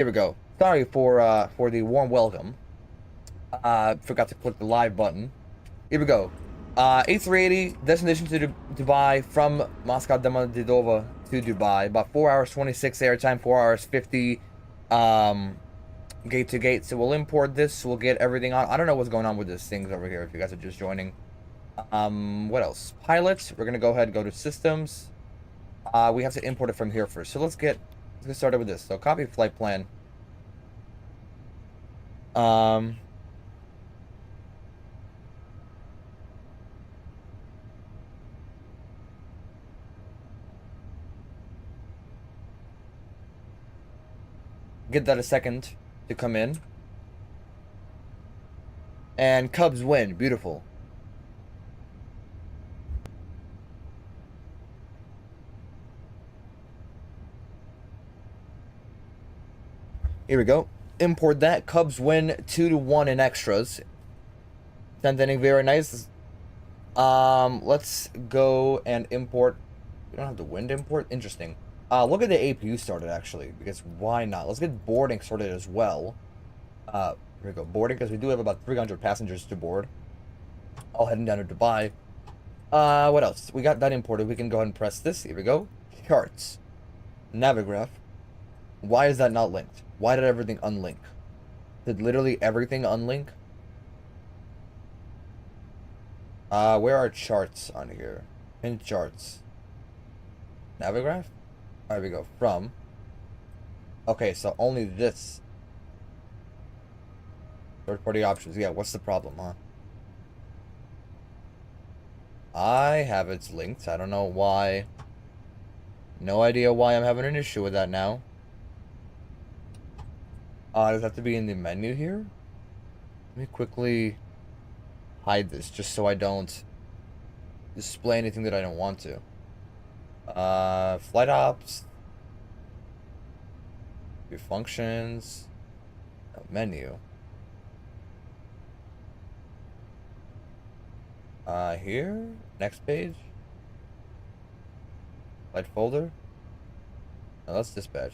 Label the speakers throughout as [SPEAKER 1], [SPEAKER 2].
[SPEAKER 1] Here we go. Sorry for the warm welcome. Forgot to click the live button. Here we go. A380 destination to Dubai from Moscow Domodedovo to Dubai. About 4 hours 26 airtime, 4 hours 50 gate to gate. So we'll import this. We'll get everything on. I don't know what's going on with these things over here if you guys are just joining. What else? Pilots. We're gonna go ahead and go to systems. We have to import it from here first. So let's get started with this. So copy flight plan. Get that a second to come in. And Cubs win. Beautiful. Here we go. Import that. Cubs win 2-1 in extras. Tenth inning, very nice. Let's go and import. We don't have the wind import. Interesting. Look at the APU started actually, because why not? Let's get boarding sorted as well. Here we go. Boarding, because we do have about 300 passengers to board. All heading down to Dubai. What else? We got that imported. We can go ahead and press this. Here we go. Charts. Navigraph. Why is that not linked? Why did everything unlink? Did literally everything unlink? Where are charts on here? In charts. Navigraph? There we go. From. Okay, so only this. Third-party options. Yeah, what's the problem, huh? I have it linked. I don't know why. No idea why I'm having an issue with that now. Does it have to be in the menu here? Let me quickly hide this just so I don't display anything that I don't want to. Flight ops. View functions. Menu. Here. Next page. Flight folder. Now let's dispatch.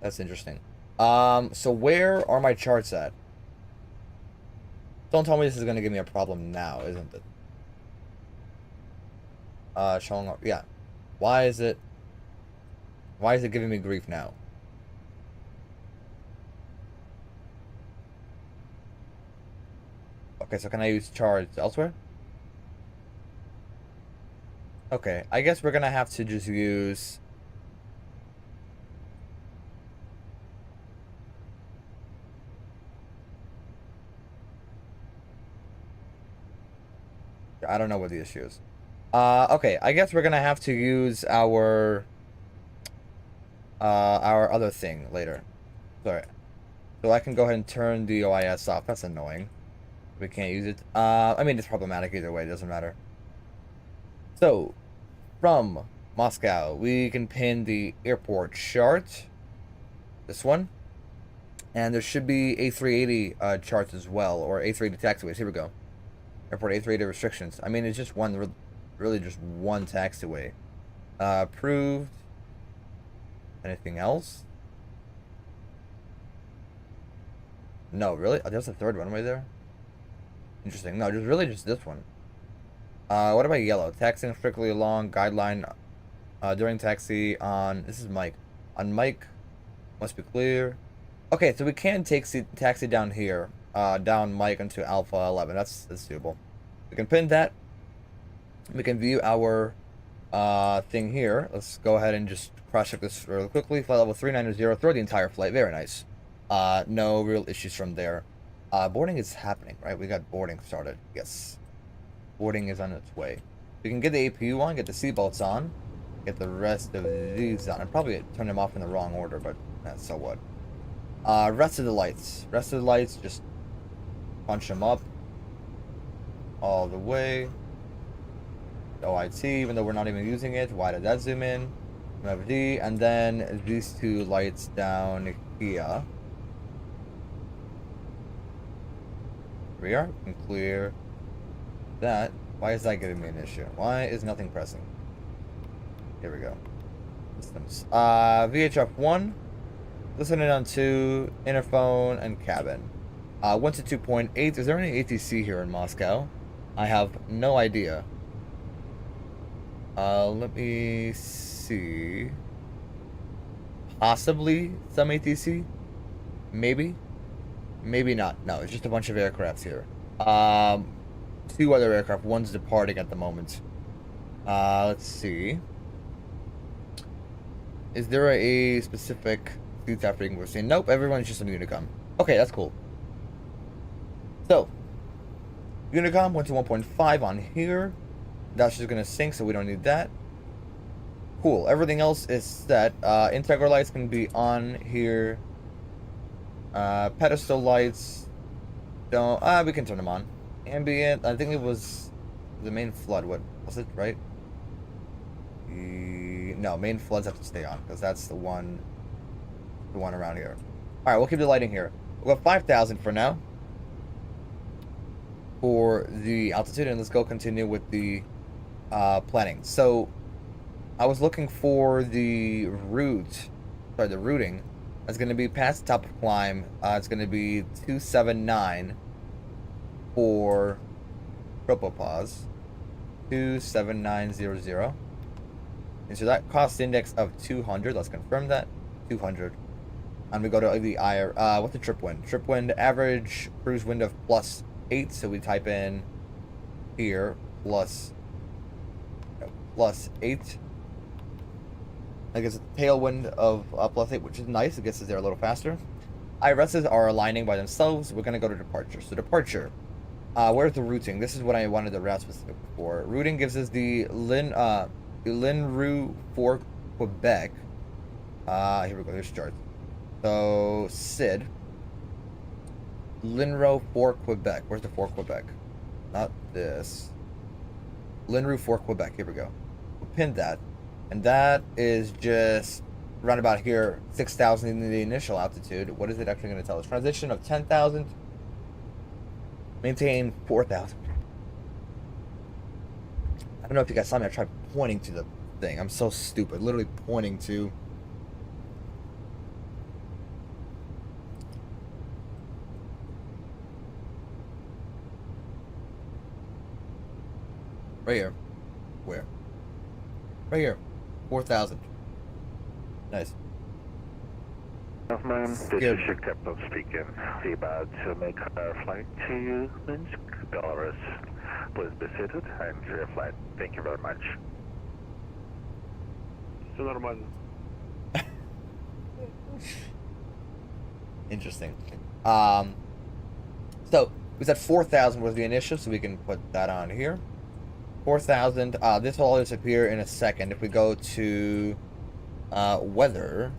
[SPEAKER 1] That's interesting. So where are my charts at? Don't tell me this is gonna give me a problem now, isn't it? Showing up. Yeah. Why is it giving me grief now? Okay, so can I use charts elsewhere? Okay, I guess we're gonna have to just use. I don't know what the issue is. Okay, I guess we're gonna have to use our other thing later. Sorry. So I can go ahead and turn the OIS off. That's annoying. We can't use it. I mean, it's problematic either way. It doesn't matter. So, from Moscow, we can pin the airport chart. This one. And there should be A380 charts as well, or A380 taxiways. Here we go. Airport A380 restrictions. I mean, it's just one, really just one taxiway. Approved. Anything else? No, really? Oh, there's a third runway there? Interesting. No, just really just this one. What about yellow? Taxiing strictly along guideline during taxi on... This is Mike. On Mike, must be clear. Okay, so we can taxi down here. Down Mike into Alpha 11. That's doable. We can pin that. We can view our thing here. Let's go ahead and just cross-check this really quickly. Flight level 390 through the entire flight. Very nice. No real issues from there. Boarding is happening, right? We got boarding started. Yes. Boarding is on its way. We can get the APU on, get the seatbelts on, get the rest of these on. I'd probably turn them off in the wrong order, but so what. Rest of the lights. Rest of the lights, just punch them up all the way. OIT, even though we're not even using it. Why did that zoom in? MFD, and then these two lights down here. We are. We can clear that. Why is that giving me an issue? Why is nothing pressing? Here we go. Systems. VHF 1. Listening on 2. Interphone and cabin. 1 to 2.8. Is there any ATC here in Moscow? I have no idea. Let me see. Possibly some ATC? Maybe? Maybe not. No, it's just a bunch of aircrafts here. 2 other aircraft. One's departing at the moment. Let's see. Is there a specific seats after we're seeing? Nope, everyone's just on Unicom. Okay, that's cool. So, Unicom went to 1.5 on here. That's just gonna sync, so we don't need that. Cool. Everything else is set. Integral lights can be on here. Pedestal lights don't. We can turn them on. Ambient. I think it was the main flood. What was it? Right? No, main floods have to stay on because that's the one around here. All right, we'll keep the lighting here. We'll go 5,000 for now for the altitude, and let's go continue with the planning. So I was looking for the route, sorry, the routing. That's going to be past the top of climb. It's going to be 279 for tropopause, 27900. And so that cost index of 200. Let's confirm that 200. And we go to the what's the trip wind? Trip wind average cruise wind of +8. So we type in here +8. I guess a tailwind of +8, which is nice. It gets us there a little faster. IRSs are aligning by themselves. We're gonna go to departure. So departure. Where's the routing? This is what I wanted the route specific for. Routing gives us the Linru for Quebec. Here we go. Here's charts. So SID. Linro for Quebec. Where's the for Quebec? Not this. Linru for Quebec. Here we go. We'll pin that. And that is just around about here, 6,000 in the initial altitude. What is it actually going to tell us? Transition of 10,000. Maintain 4,000. I don't know if you guys saw me. I tried pointing to the thing. I'm so stupid. Literally pointing to. Right here. Where? Right here. 4,000. Nice.
[SPEAKER 2] Ma'am, this is your captain speaking. We're about to make our flight to Minsk, Belarus. Please be seated and your flight. Thank you very much.
[SPEAKER 3] Все нормально.
[SPEAKER 1] Interesting. So we said 4,000 was the initial, so we can put that on here. 4,000. This will all disappear in a second. If we go to weather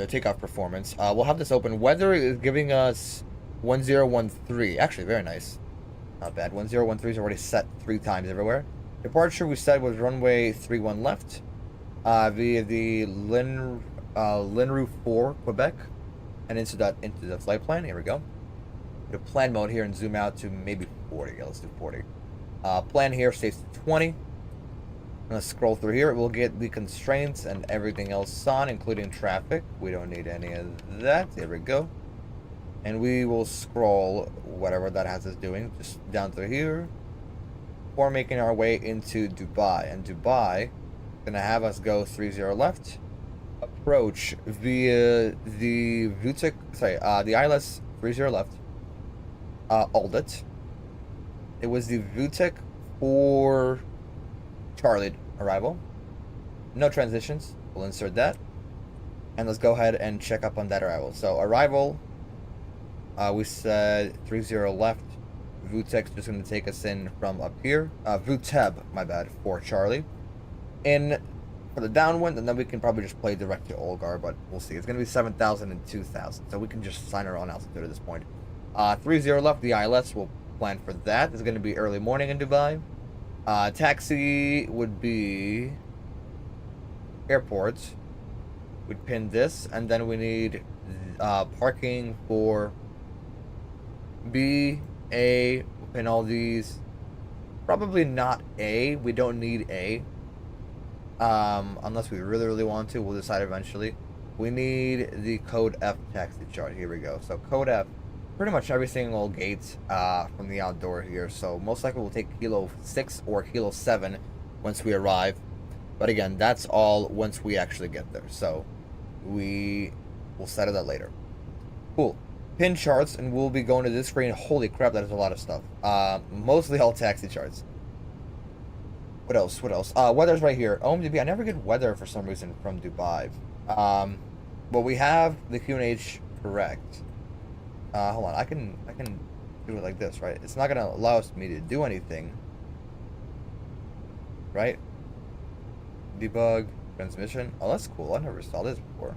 [SPEAKER 1] takeoff performance, we'll have this open. Weather is giving us 1013. Actually, very nice. Not bad. 1013 is already set 3 times everywhere. Departure we said was runway 31 left via the Linru 4 Quebec, and into the flight plan. Here we go. Go to plan mode here and zoom out to maybe 40. Yeah, let's do 40. Plan here stays to 20. Let's scroll through here. We'll get the constraints and everything else on, including traffic. We don't need any of that. There we go. And we will scroll whatever that has us doing just down through here. Before making our way into Dubai. And Dubai is going to have us go 30 left. Approach via the Vutik, the ILS 30 left. Aldit. It was the Vutik for Charlie arrival. No transitions. We'll insert that. And let's go ahead and check up on that arrival. So arrival, we said 30 left. Vutek's just going to take us in from up here. Vuteb, my bad, for Charlie. In for the downwind, and then we can probably just play direct to Olgar, but we'll see. It's going to be 7,000 and 2,000, so we can just sign our own altitude at this point. 30 left, the ILS will plan for that. It's going to be early morning in Dubai. Taxi would be airport. We'd pin this, and then we need parking for B, A. We'll pin all these. Probably not A. We don't need A. Unless we really, really want to. We'll decide eventually. We need the code F taxi chart. Here we go. So code F, pretty much every single gate from the outdoor here. So most likely we'll take Kilo 6 or Kilo 7 once we arrive. But again, that's all once we actually get there. So we will settle that later. Cool. Pin charts, and we'll be going to this screen. Holy crap, that is a lot of stuff. Mostly all taxi charts. What else? What else? Weather's right here. OMDB. I never get weather for some reason from Dubai. But we have the QNH correct. Hold on. I can do it like this, right? It's not gonna allow us me to do anything, right? Debug transmission. Oh, that's cool. I never saw this before.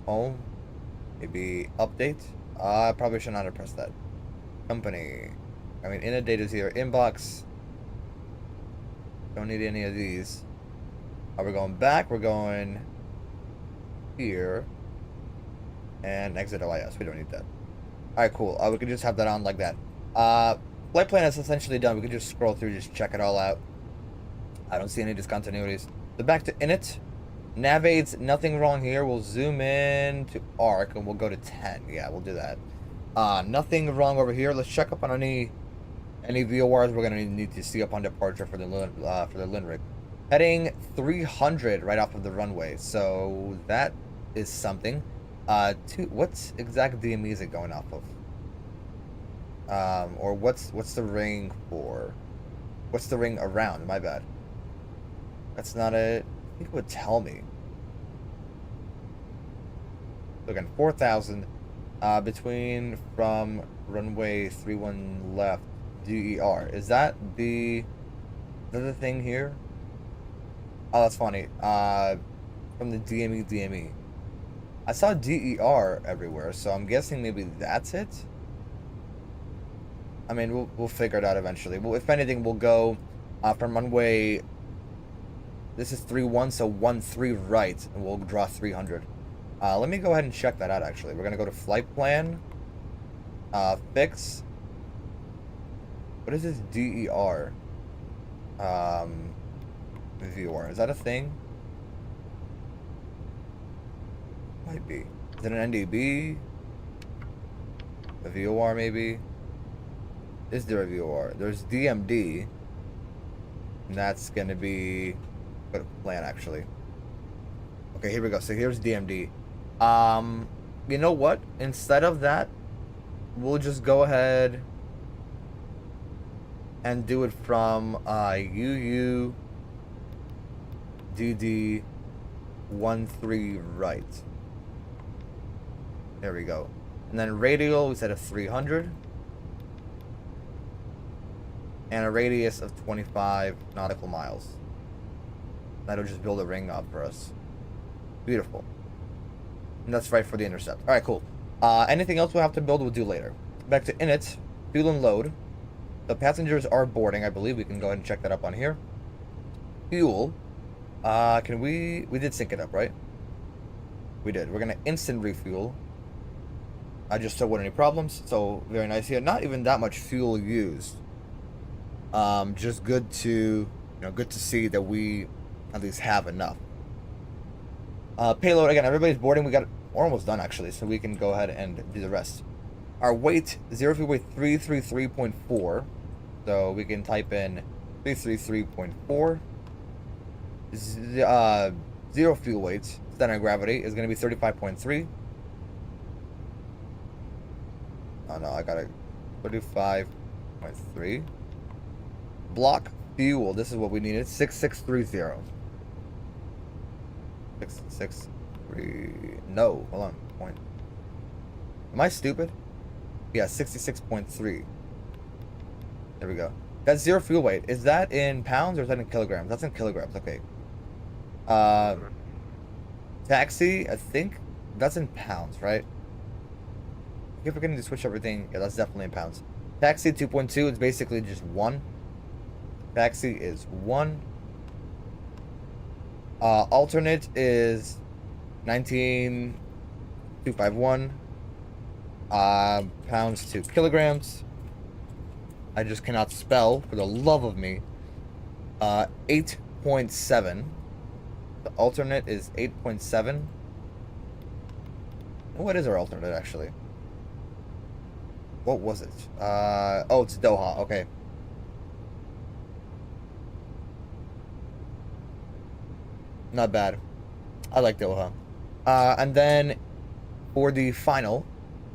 [SPEAKER 1] Home. Maybe update. I probably should not have pressed that. Company. I mean, inundate is here. Inbox. Don't need any of these. We're going back. We're going here. And exit OIS. We don't need that. Alright, cool. We can just have that on like that. Flight plan is essentially done. We can just scroll through, just check it all out. I don't see any discontinuities. So back to init. Nav aids, nothing wrong here. We'll zoom in to arc and we'll go to 10. Yeah, we'll do that. Nothing wrong over here. Let's check up on any VORs we're gonna need to see upon departure for the Linric. Heading 300 right off of the runway. So that is something. What's exact DME is it going off of? Or what's the ring for? What's the ring around? My bad. That's not it. I think it would tell me. So again, 4,000 between from runway 31 left DER. Is that the thing here? Oh, that's funny. From the DME. I saw DER everywhere, so I'm guessing maybe that's it. I mean, we'll figure it out eventually. Well, if anything, we'll go from runway. This is 31, so 13 right, and we'll draw 300. Let me go ahead and check that out. Actually, we're gonna go to flight plan. Fix. What is this DER? VOR. Is that a thing? Might be. Is it an NDB? A VOR maybe? Is there a VOR? There's DMD. And that's gonna be a plan actually. Okay, here we go. So here's DMD. You know what? Instead of that, we'll just go ahead and do it from UUDD 13 right. There we go. And then radial, we set a 300. And a radius of 25 nautical miles. That'll just build a ring up for us. Beautiful. And that's right for the intercept. Alright, cool. Anything else we'll have to build, we'll do later. Back to init. Fuel and load. The passengers are boarding, I believe. We can go ahead and check that up on here. Fuel. Can we did sync it up, right? We did. We're going to instant refuel. I just saw without any problems. So, very nice here. Not even that much fuel used. Just good to, good to see that we at least have enough. Payload, again, everybody's boarding. We're almost done, actually, so we can go ahead and do the rest. Our weight, zero fuel weight 333.4. So we can type in 333.4. Zero fuel weight, center of gravity, is going to be 35.3. Oh no, I got it. 35.3. Block fuel, this is what we needed. 6630. 663. No, hold on. Point. Am I stupid? Yeah, 66.3. There we go. That's zero fuel weight. Is that in pounds or is that in kilograms? That's in kilograms. Okay. Taxi, I think that's in pounds, right? If we're going to switch everything, yeah, that's definitely in pounds. Taxi 2.2, it's basically just 1. Taxi is 1. Alternate is 19,251. Pounds to kilograms. I just cannot spell for the love of me. 8.7. The alternate is 8.7. What is our alternate, actually? What was it? Oh, it's Doha. Okay. Not bad. I like Doha. And then for the final,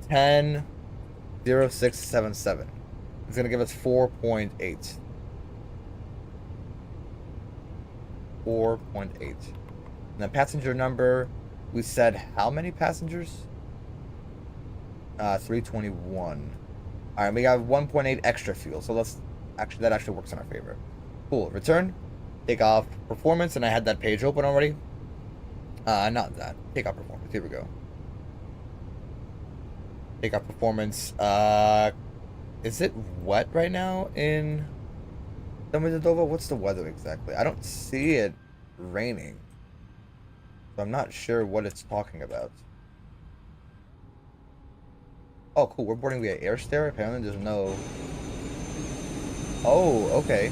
[SPEAKER 1] 10.0677. It's going to give us 4.8. 4.8. And then passenger number, we said how many passengers? 321. All right, we got 1.8 extra fuel, so that actually works in our favor. Cool. Return, take off performance, and I had that page open already. Not that. Take off performance. Here we go. Take off performance. Is it wet right now in Domodedovo? What's the weather exactly? I don't see it raining, so I'm not sure what it's talking about. Oh, cool. We're boarding via air stair. Apparently, there's no. Oh, okay.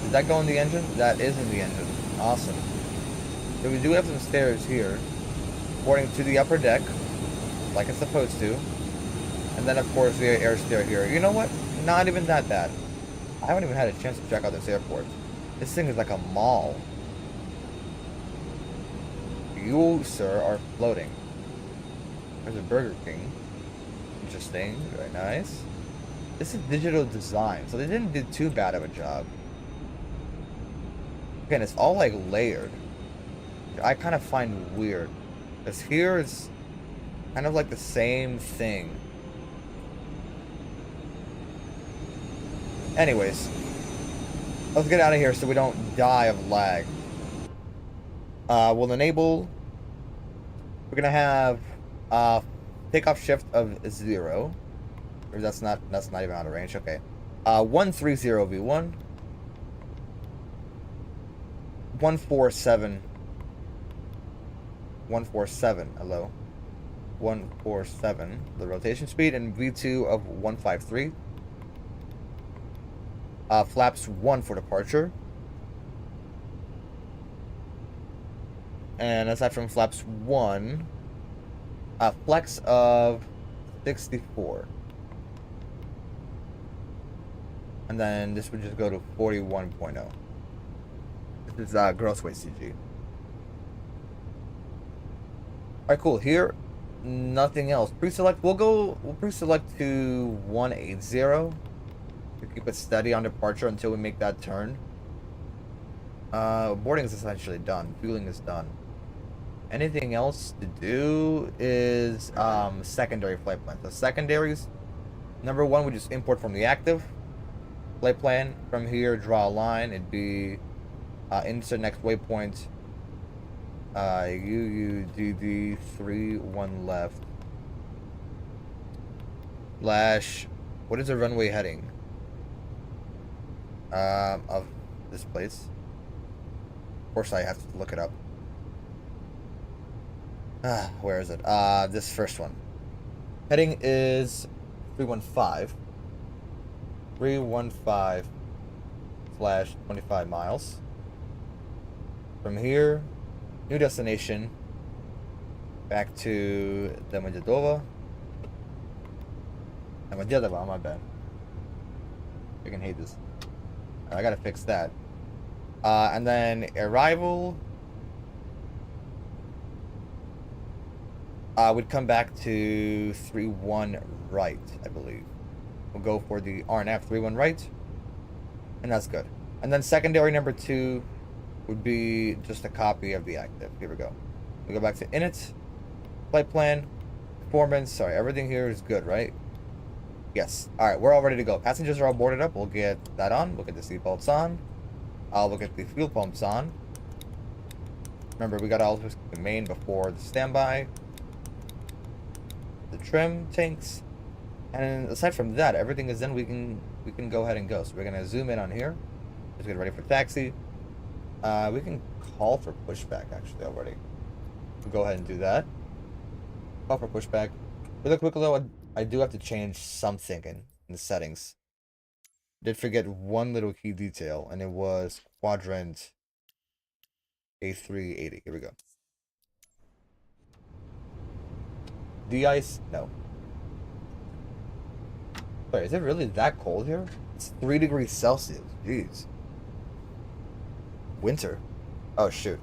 [SPEAKER 1] Does that go in the engine? That is in the engine. Awesome. So we do have some stairs here. Boarding to the upper deck, like it's supposed to. And then, of course, via air stair here. You know what? Not even that bad. I haven't even had a chance to check out this airport. This thing is like a mall. You, sir, are floating. There's a Burger King. Interesting. Very nice. This is digital design, so they didn't do too bad of a job. Again, it's all like layered, which I kind of find weird. Because here it's kind of like the same thing. Anyways, let's get out of here so we don't die of lag. We'll enable. We're gonna have takeoff shift of 0. Or that's not even out of range. Okay. 130 V1. 147. 147. Hello. 147. The rotation speed, and V2 of 153. Flaps 1 for departure. And aside from flaps 1, flex of 64. And then this would just go to 41.0. This is gross weight CG. Alright, cool. Here, nothing else. Pre-select, we'll pre-select to 180 to keep it steady on departure until we make that turn. Boarding is essentially done. Fueling is done. Anything else to do is secondary flight plan. So secondaries, number 1, we just import from the active flight plan. From here, draw a line. It'd be insert next waypoint. UUDD 31 left. Slash, what is the runway heading of this place? Of course, I have to look it up. Where is it? This first one. Heading is 315. 315/25 miles. From here, new destination. Back to Domodedovo. Domodedovo, my bad. I can hate this. I gotta fix that. And then arrival. We'd come back to 31 right, I believe. We'll go for the RNF 31 right. And that's good. And then secondary number 2 would be just a copy of the active. Here we go. We go back to init, flight plan, performance. Sorry, everything here is good, right? Yes. Alright, we're all ready to go. Passengers are all boarded up. We'll get that on. We'll get the seat belts on. I'll look at the fuel pumps on. Remember, we got all the main before the standby. The trim tanks. And aside from that, everything is in. We can go ahead and go. So we're gonna zoom in on here. Just get ready for taxi. We can call for pushback actually already. We'll go ahead and do that. Call for pushback. Really quick though, I do have to change something in the settings. did forget one little key detail, and it was quadrant A380. Here we go. De-ice? No. Wait, is it really that cold here? It's 3 degrees Celsius. Jeez. Winter. Oh, shoot.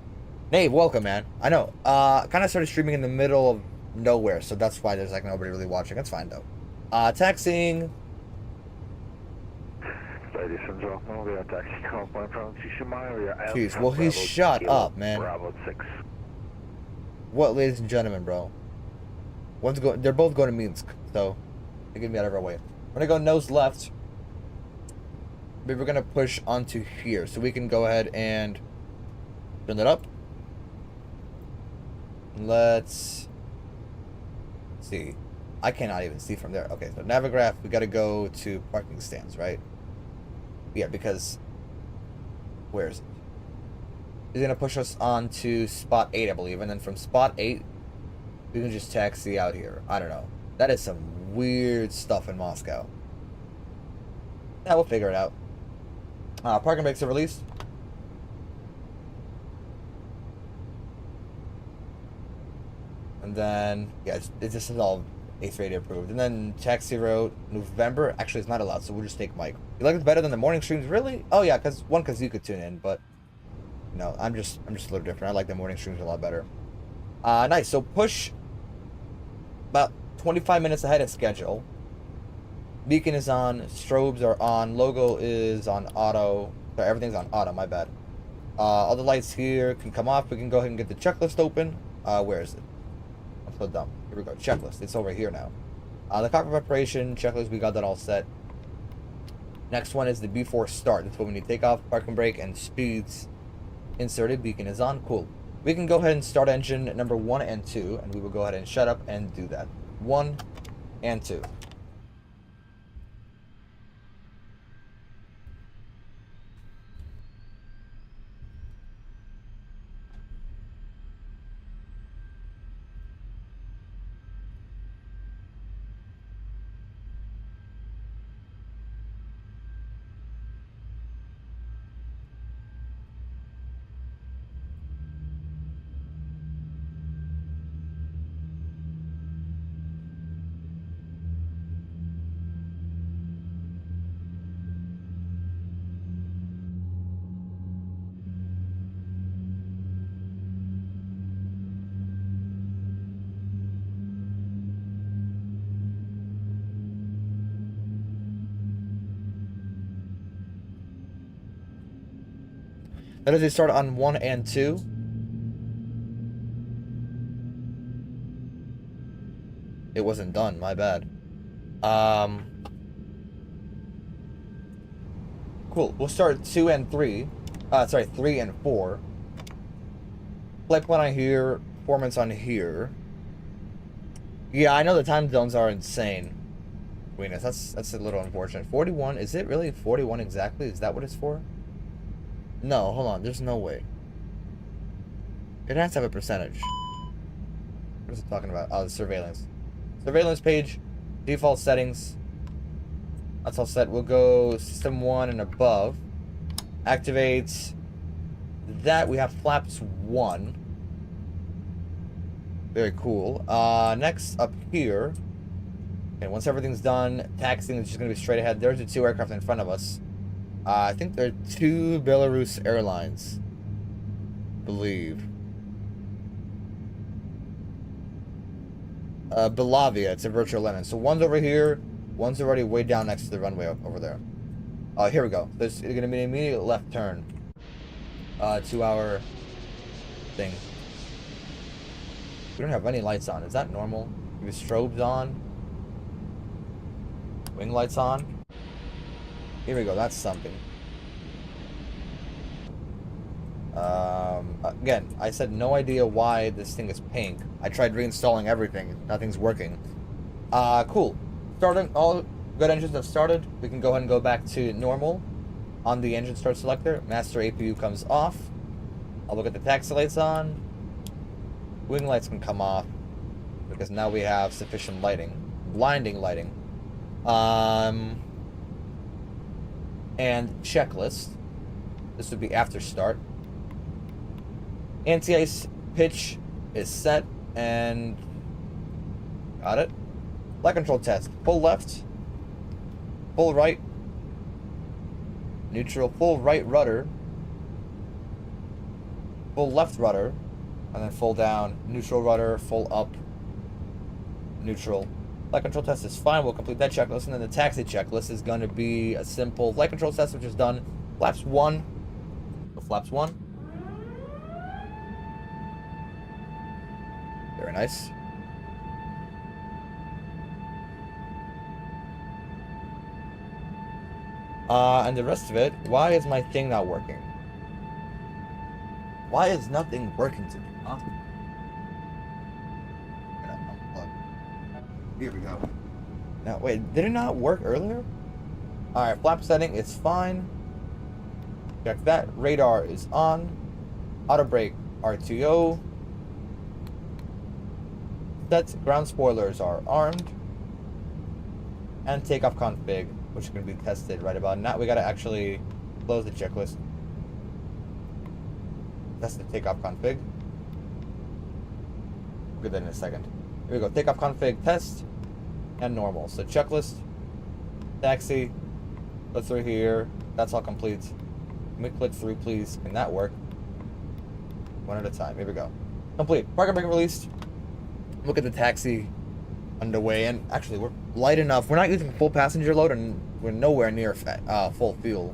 [SPEAKER 1] Nave, welcome, man. I know. Kind of started streaming in the middle of nowhere, so that's why there's like nobody really watching. That's fine, though. Taxiing.
[SPEAKER 2] Ladies and gentlemen, we are taxi complaint from Tishimaya.
[SPEAKER 1] Jeez, well, he's shut up, man.
[SPEAKER 2] Bravo 6.
[SPEAKER 1] What, ladies and gentlemen, bro? They're both going to Minsk, so they can be out of our way. We're gonna go nose left. Maybe we're gonna push onto here, so we can go ahead and turn that up. Let's see. I cannot even see from there. Okay, so Navigraph, we gotta go to parking stands, right? Yeah, because where is it? He's gonna push us on to spot 8, I believe, and then from spot 8 we can just taxi out here. I don't know. That is some weird stuff in Moscow. Yeah, we'll figure it out. Parking brakes are released. And then, yeah, this is all A380 approved. And then taxi route, November. Actually, it's not allowed, so we'll just take Mike. You like it better than the morning streams? Really? Oh, yeah, because you could tune in, but no, I'm just a little different. I like the morning streams a lot better. Nice. So push about 25 minutes ahead of schedule. Beacon is on, strobes are on, logo is on auto. Sorry, everything's on auto, my bad. All the lights here can come off. We can go ahead and get the checklist open. Where is it? I'm so dumb. Here we go, checklist. It's over here now. The cockpit preparation checklist, we got that all set. Next one is the before start. That's when we need takeoff, parking brake, and speeds inserted. Beacon is on, cool. We can go ahead and start engine number 1 and 2, and we will go ahead and shut up and do that. 1 and 2. That is, they start on 1 and 2. It wasn't done, my bad. Cool. We'll start 2 and 3. 3 and 4. Flight plan on here, performance on here. Yeah, I know the time zones are insane. Venus, that's a little unfortunate. 41, is it really 41 exactly? Is that what it's for? No, hold on, there's no way. It has to have a percentage. What is it talking about? Oh, the surveillance. Surveillance page, default settings. That's all set. We'll go system 1 and above. Activate that. We have flaps 1. Very cool. Next up here. Okay, once everything's done, taxiing is just going to be straight ahead. There's the 2 aircraft in front of us. I think they're 2 Belarus Airlines. I believe. Belavia, it's a virtual landing. So one's over here, one's already way down next to the runway over there. Here we go. There's going to be an immediate left turn to our thing. We don't have any lights on. Is that normal? Maybe strobes on? Wing lights on? Here we go. That's something. Again, I said no idea why this thing is pink. I tried reinstalling everything. Nothing's working. Cool. Starting. All good engines have started. We can go ahead and go back to normal on the engine start selector. Master APU comes off. I'll look at the taxi lights on. Wing lights can come off because now we have sufficient lighting. Blinding lighting. and checklist. This would be after start. Anti-ice pitch is set, and got it. Flight control test. Full left, full right, neutral, full right rudder, full left rudder, and then full down, neutral rudder, full up, neutral. Flight control test is fine. We'll complete that checklist, and then the taxi checklist is going to be a simple flight control test, which is done. Flaps 1. So flaps 1. Very nice. And the rest of it, why is my thing not working? Why is nothing working to me, huh? Here we go. Now, wait, did it not work earlier? Alright, flap setting is fine. Check that. Radar is on. Auto brake RTO. Set ground spoilers are armed. And takeoff config, which can be tested right about now. We gotta actually close the checklist. Test the takeoff config. We'll get that in a second. Here we go. Takeoff config test and normal. So checklist, taxi. Let's through here. That's all complete. Let me click through, please. Can that work? One at a time. Here we go. Complete. Parking brake released. Look at the taxi underway, and actually we're light enough. We're not using full passenger load, and we're nowhere near full fuel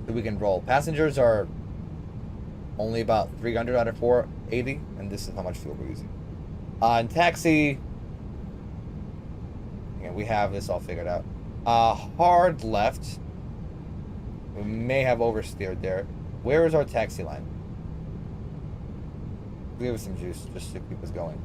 [SPEAKER 1] that we can roll. Passengers are only about 300 out of 480, and this is how much fuel we're using. And taxi, yeah, we have this all figured out. Hard left. We may have oversteered there. Where is our taxi line? Give us some juice just to keep us going.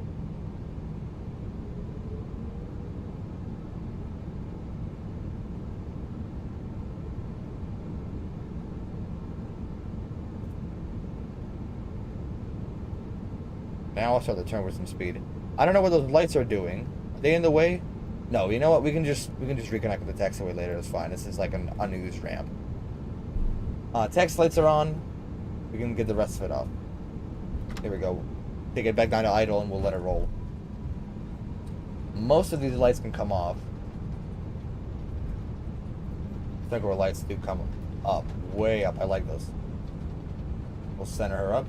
[SPEAKER 1] Now I'll start the turn with some speed. I don't know what those lights are doing. Are they in the way? No, you know what? We can just reconnect with the taxiway later. It's fine. This is like an unused ramp. Taxi lights are on. We can get the rest of it off. Here we go. Take it back down to idle and we'll let it roll. Most of these lights can come off. Circular lights do come up. Way up. I like those. We'll center her up.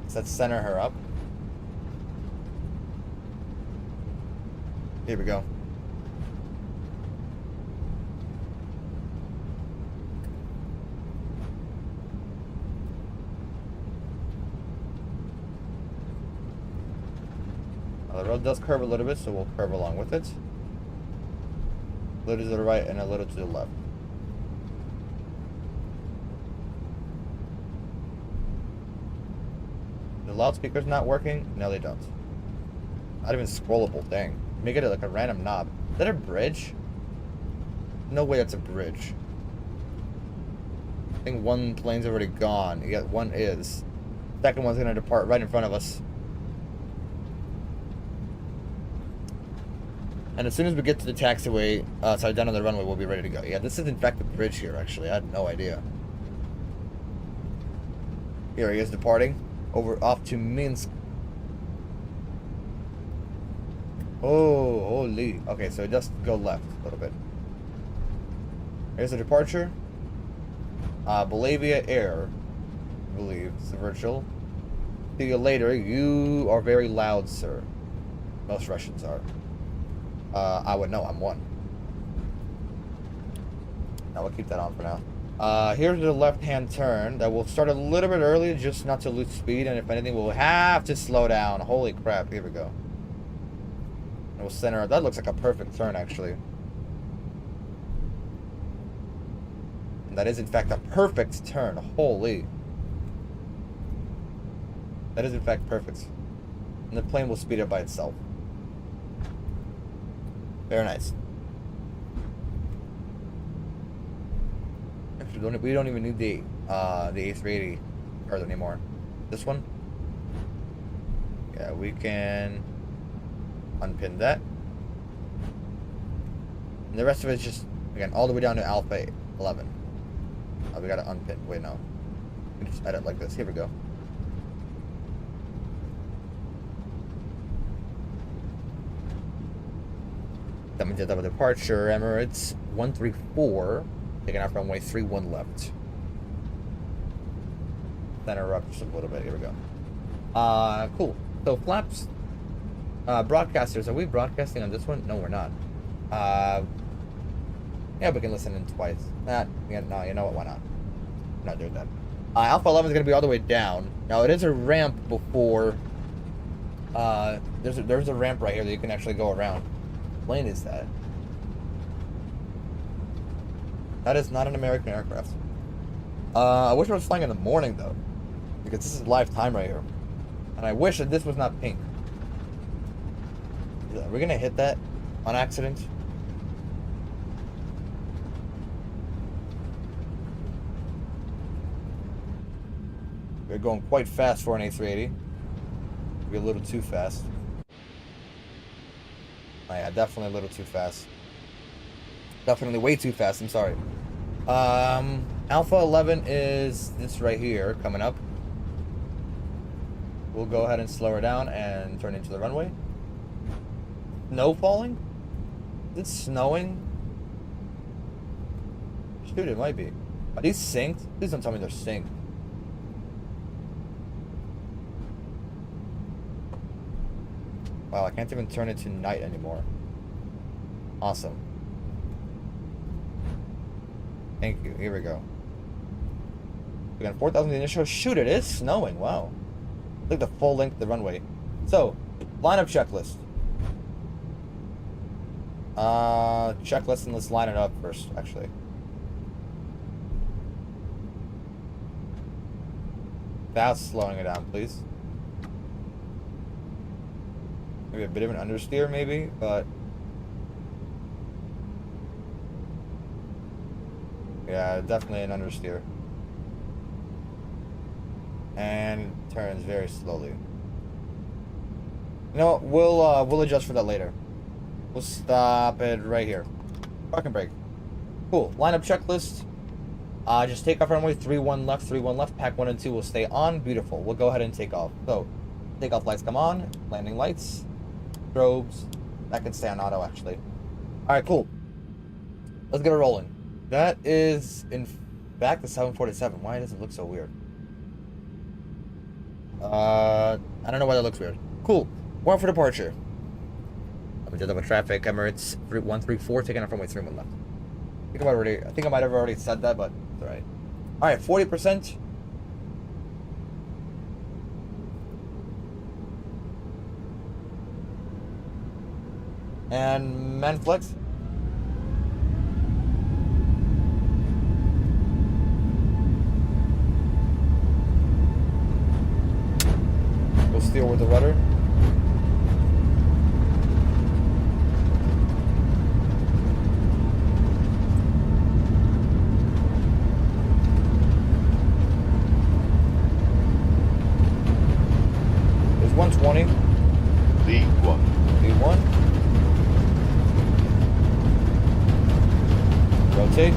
[SPEAKER 1] So let's center her up. Here we go. The road does curve a little bit, so we'll curve along with it. A little to the right and a little to the left. The loudspeaker's not working? No, they don't. Not even scrollable thing. Make it like a random knob. Is that a bridge? No way that's a bridge. I think one plane's already gone. Yeah, one is. Second one's gonna depart right in front of us. And as soon as we get to the taxiway, sorry, down on the runway, we'll be ready to go. Yeah, this is in fact the bridge here, actually. I had no idea. Here he is departing. Off to Minsk. Oh, holy. Okay, so just go left a little bit. Here's the departure. Belavia Air, I believe. It's the virtual. See you later. You are very loud, sir. Most Russians are. I would know. I'm one. Now we'll keep that on for now. Here's the left-hand turn that will start a little bit early, just not to lose speed, and if anything, we'll have to slow down. Holy crap! Here we go. And we'll center. That looks like a perfect turn, actually. And that is, in fact, a perfect turn. Holy. That is, in fact, perfect. And the plane will speed up by itself. Very nice. Actually, we don't even need the A380 card anymore. This one? Yeah, we can unpin that. And the rest of it is just, again, all the way down to Alpha 11. We gotta unpin. Wait, no. We can just edit like this. Here we go. Domodedovo departure, Emirates 134, taking off runway 31 left. Center up just a little bit. Here we go. Cool. So flaps, broadcasters. Are we broadcasting on this one? No, we're not. Yeah, we can listen in twice. Yeah, no, you know what? Why not? I'm not doing that. Alpha 11 is going to be all the way down. Now it is a ramp before. There's a ramp right here that you can actually go around. What plane is that? That is not an American aircraft. I wish I was flying in the morning though, because this is live time right here, and I wish that this was not pink. Are we gonna hit that on accident? We're going quite fast for an A380. Maybe a little too fast. Oh yeah, definitely a little too fast. Definitely way too fast, I'm sorry. Alpha 11 is this right here, coming up. We'll go ahead and slow her down and turn into the runway. Snow falling? Is it snowing? Shoot, it might be. Are these synced? Please don't tell me they're synced. Wow, I can't even turn it to night anymore. Awesome. Thank you. Here we go. We got 4,000 initial. Shoot, it is snowing. Wow. Look at the full length of the runway. So, lineup checklist. Checklist, and let's line it up first, actually. Without slowing it down, please. Maybe a bit of an understeer, maybe, but yeah, definitely an understeer. And turns very slowly. You know what? We'll adjust for that later. We'll stop it right here. Parking brake. Cool. Lineup checklist. Just take off runway 31 left, 31 left. Pack 1 and 2 will stay on. Beautiful. We'll go ahead and take off. So, takeoff lights come on. Landing lights. Strobes. That can stay on auto, actually. Alright, cool. Let's get it rolling. That is, in fact, the 747. Why does it look so weird? I don't know why that looks weird. Cool. We're on for departure. Domodedovo traffic, Emirates 134, taking off runway 31 left. I think I might have already said that, but it's alright. Alright, 40%. And Manflex. We'll steer with the rudder. There's 120.
[SPEAKER 2] V1.
[SPEAKER 1] V1. Rotate.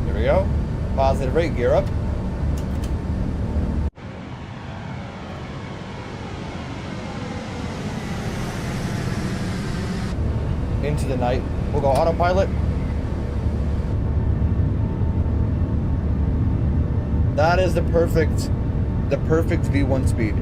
[SPEAKER 1] There we go. Positive rate, gear up. Into the night. We'll go autopilot. That is the perfect V1 speed.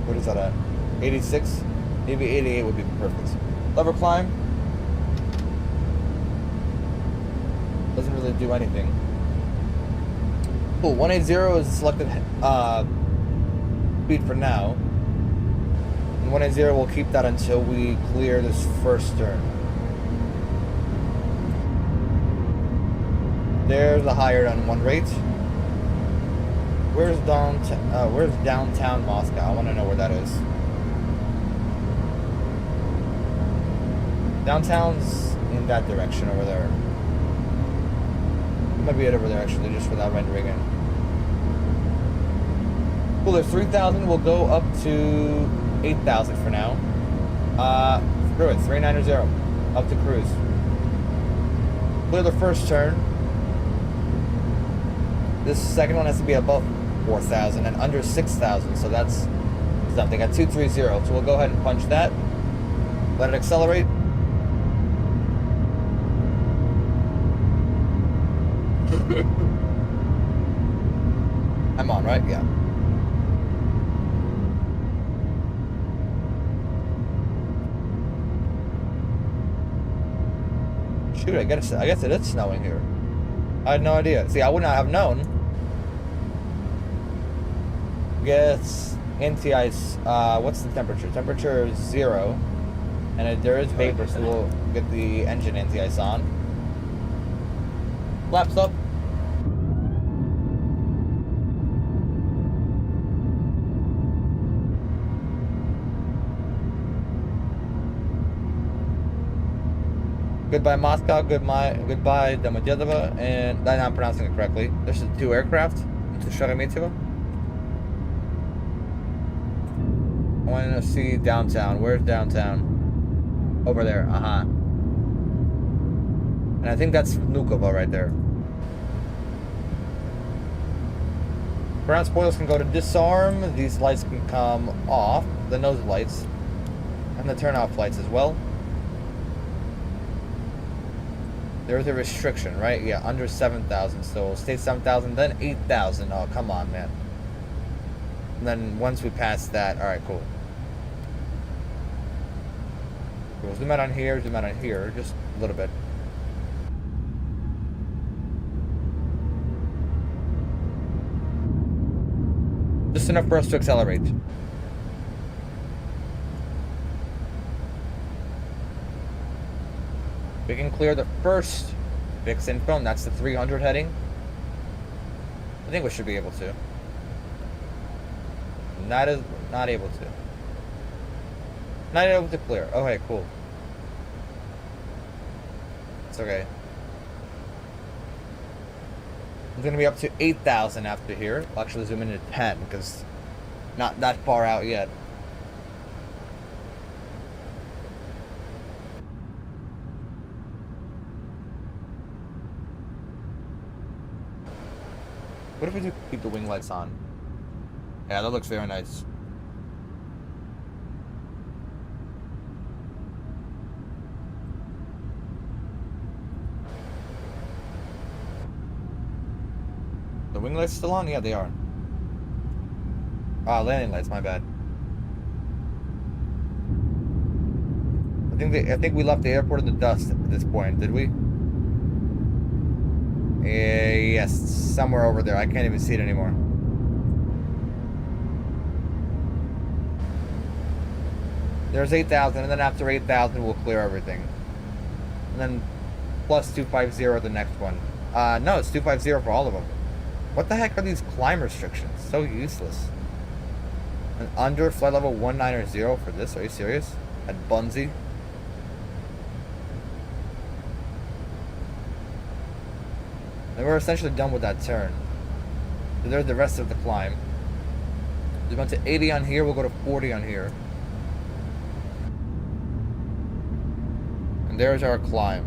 [SPEAKER 1] What is that at? 86? Maybe 88 would be perfect. Lever climb. Doesn't really do anything. Cool, 180 is selected speed for now. And 180 will keep that until we clear this first turn. There's the higher on one rate. where's downtown Moscow? I want to know where that is. Downtown's in that direction over there. It might be it over there actually, just for that rendering in. Cool, there's 3,000. We'll go up to 8,000 for now. Screw it, 390. Up to cruise. Clear the first turn. This second one has to be above 4,000 and under 6,000, so that's something at 230. So we'll go ahead and punch that. Let it accelerate. I'm on, right? Yeah. Shoot, I guess it is snowing here. I had no idea. See, I would not have known. Guess anti-ice. What's the temperature? Temperature is 0, and there is vapor, so we'll get the engine anti-ice on. Flaps up. Goodbye Moscow, goodbye Domodedovo, and I'm pronouncing it correctly. There's 2 aircraft to Sheremetyevo. I want to see downtown. Where's downtown? Over there, And I think that's Vnukovo right there. Ground spoilers can go to disarm. These lights can come off, the nose lights, and the turnout lights as well. There's a restriction, right? Yeah, under 7,000. So we'll stay 7,000, then 8,000. Oh, come on, man. And then once we pass that, all right, cool. We'll zoom out on here, just a little bit. Just enough for us to accelerate. We can clear the first fix info, and that's the 300 heading. I think we should be able to. Not able to. Not able to clear. Okay, cool. It's okay. I'm gonna be up to 8,000 after here. I'll actually zoom in to 10 because not that far out yet. What if we do keep the wing lights on? Yeah, that looks very nice. The wing lights still on? Yeah, they are. Ah, landing lights, my bad. I think we left the airport in the dust at this point, did we? Yes, somewhere over there. I can't even see it anymore. There's 8,000, and then after 8,000, we'll clear everything. And then plus 250 the next one. No, it's 250 for all of them. What the heck are these climb restrictions? So useless. And under flight level 190 for this? Are you serious? At Bunzi? And we're essentially done with that turn. So there's the rest of the climb. We went to 80 on here, we'll go to 40 on here. And there's our climb.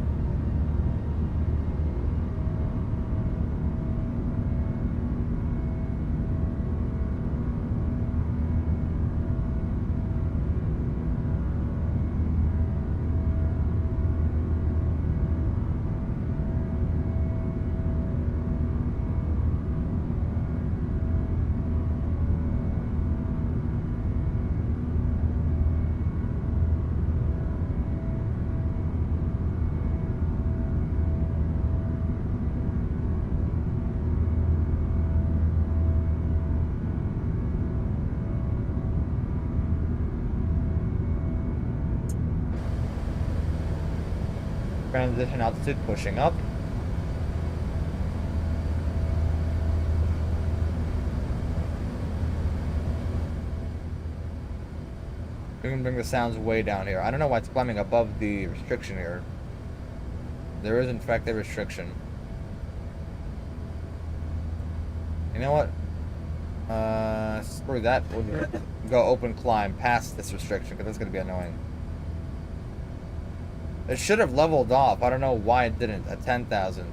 [SPEAKER 1] Transition altitude pushing up. We can bring the sounds way down here. I don't know why it's climbing above the restriction here. There is, in fact, a restriction. You know what? Screw that. We'll go open climb past this restriction, because that's going to be annoying. It should have leveled off. I don't know why it didn't at 10,000.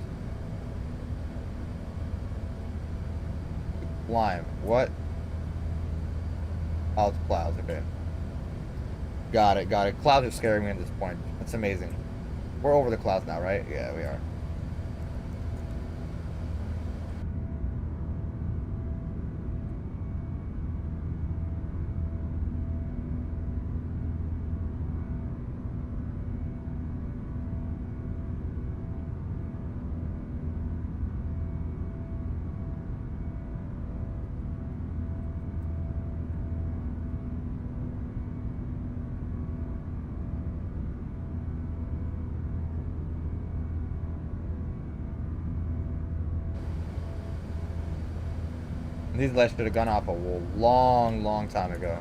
[SPEAKER 1] Climb. What? Oh, it's clouds. Okay. Got it, got it. Clouds are scaring me at this point. That's amazing. We're over the clouds now, right? Yeah, we are. These lights should have gone off a long, long time ago.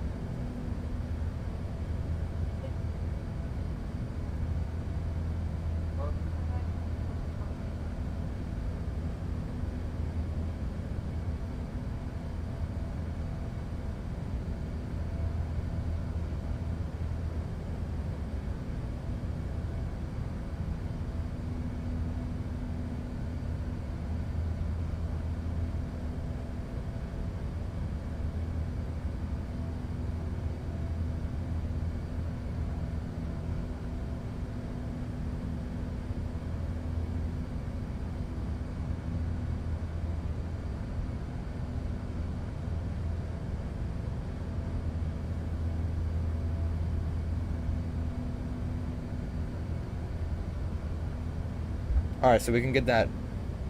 [SPEAKER 1] Alright, so we can get that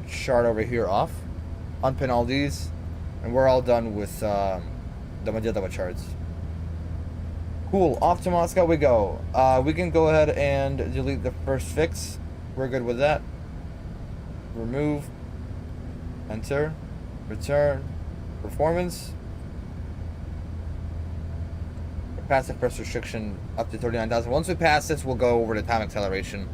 [SPEAKER 1] shard over here off. Unpin all these. And we're all done with Domodedovo shards. Cool. Off to Moscow we go. We can go ahead and delete the first fix. We're good with that. Remove. Enter. Return. Performance. Pass the first restriction up to 39,000. Once we pass this, we'll go over to time acceleration.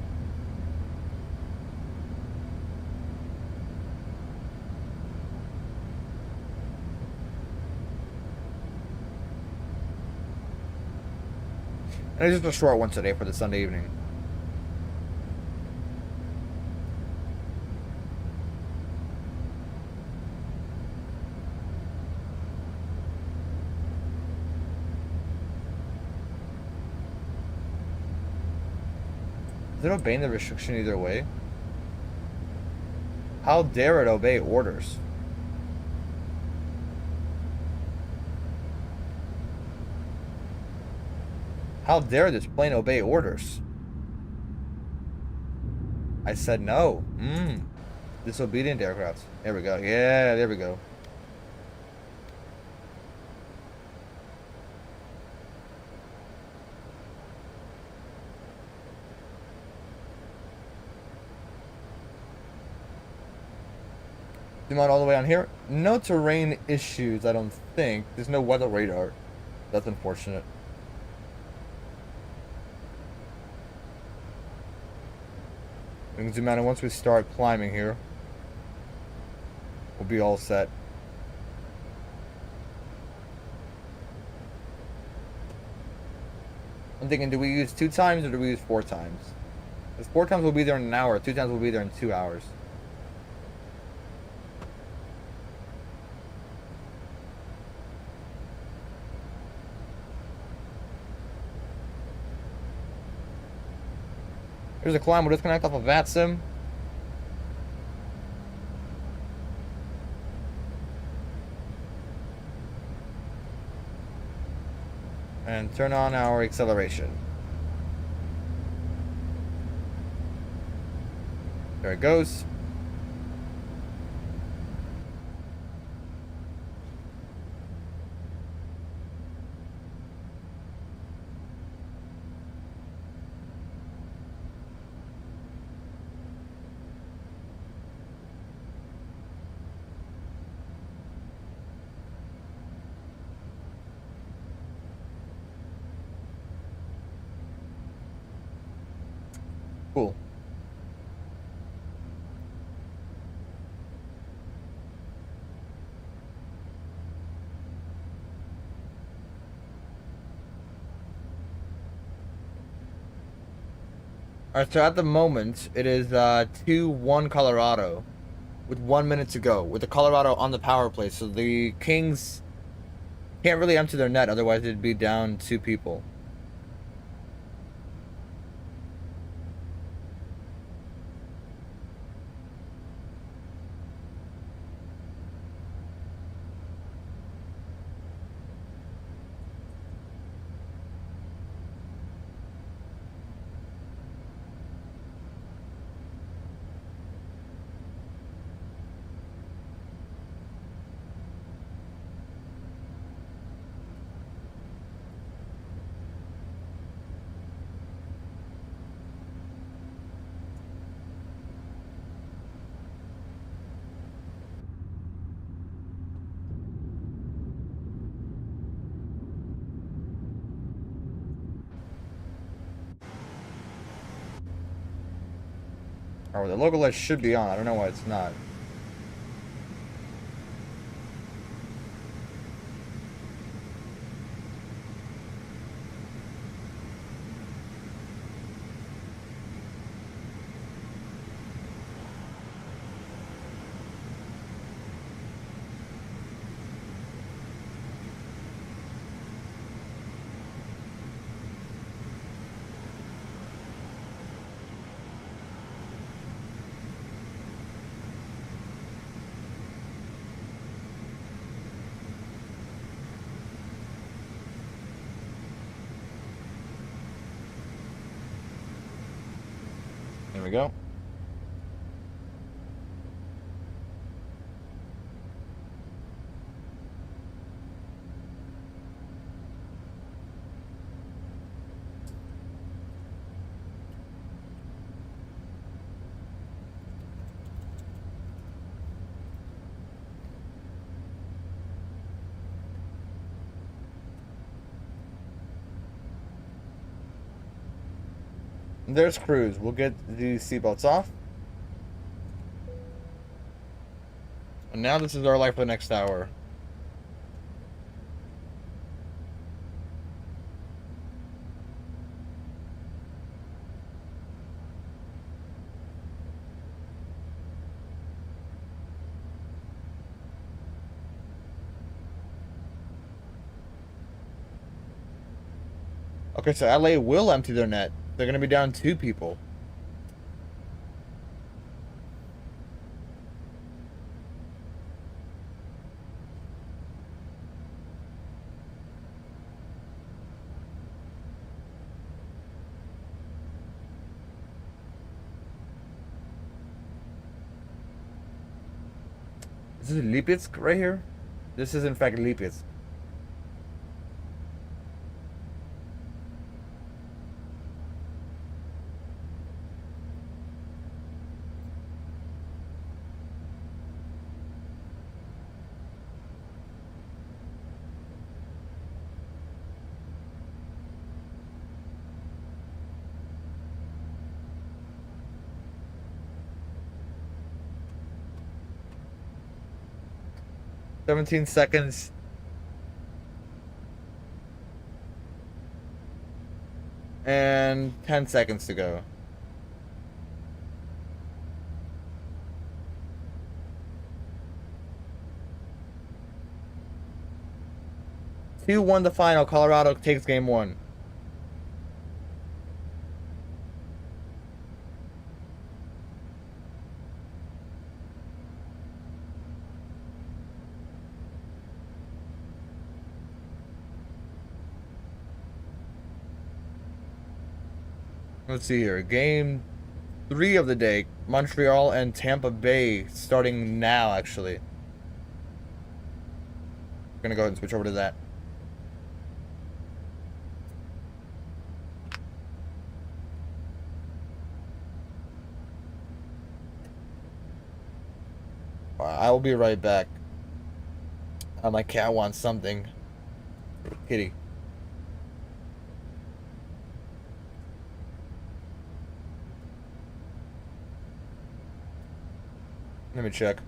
[SPEAKER 1] And it's just a short one today for the Sunday evening. Is it obeying the restriction either way? How dare it obey orders? How dare this plane obey orders? I said no. Disobedient aircraft. There we go. Yeah, there we go. Zoom out all the way on here. No terrain issues, I don't think. There's no weather radar. That's unfortunate. We can zoom out, and once we start climbing here, we'll be all set. I'm thinking, do we use 2 times or do we use 4 times? Because 4 times we'll be there in an hour, 2 times we'll be there in 2 hours. Here's a climb. We'll disconnect off of VATSIM. And turn on our acceleration. There it goes. Alright, so at the moment, it is 2-1 Colorado with 1 minute to go, with the Colorado on the power play. So the Kings can't really empty their net, otherwise it'd be down 2 people. Oh, the local light should be on. I don't know why it's not. There we go. There's cruise. We'll get the seatbelts off. And now this is our life for the next hour. Okay, so LA will empty their net. They're gonna be down 2 people. This is Lipetsk right here? This is in fact Lipetsk. "17 seconds. And 10 seconds to go. Two won the final. Colorado takes game 1. Let's see here. Game 3 of the day. Montreal and Tampa Bay starting now, actually. We're gonna go ahead and switch over to that. I will be right back. My cat wants something. Kitty. Let me check.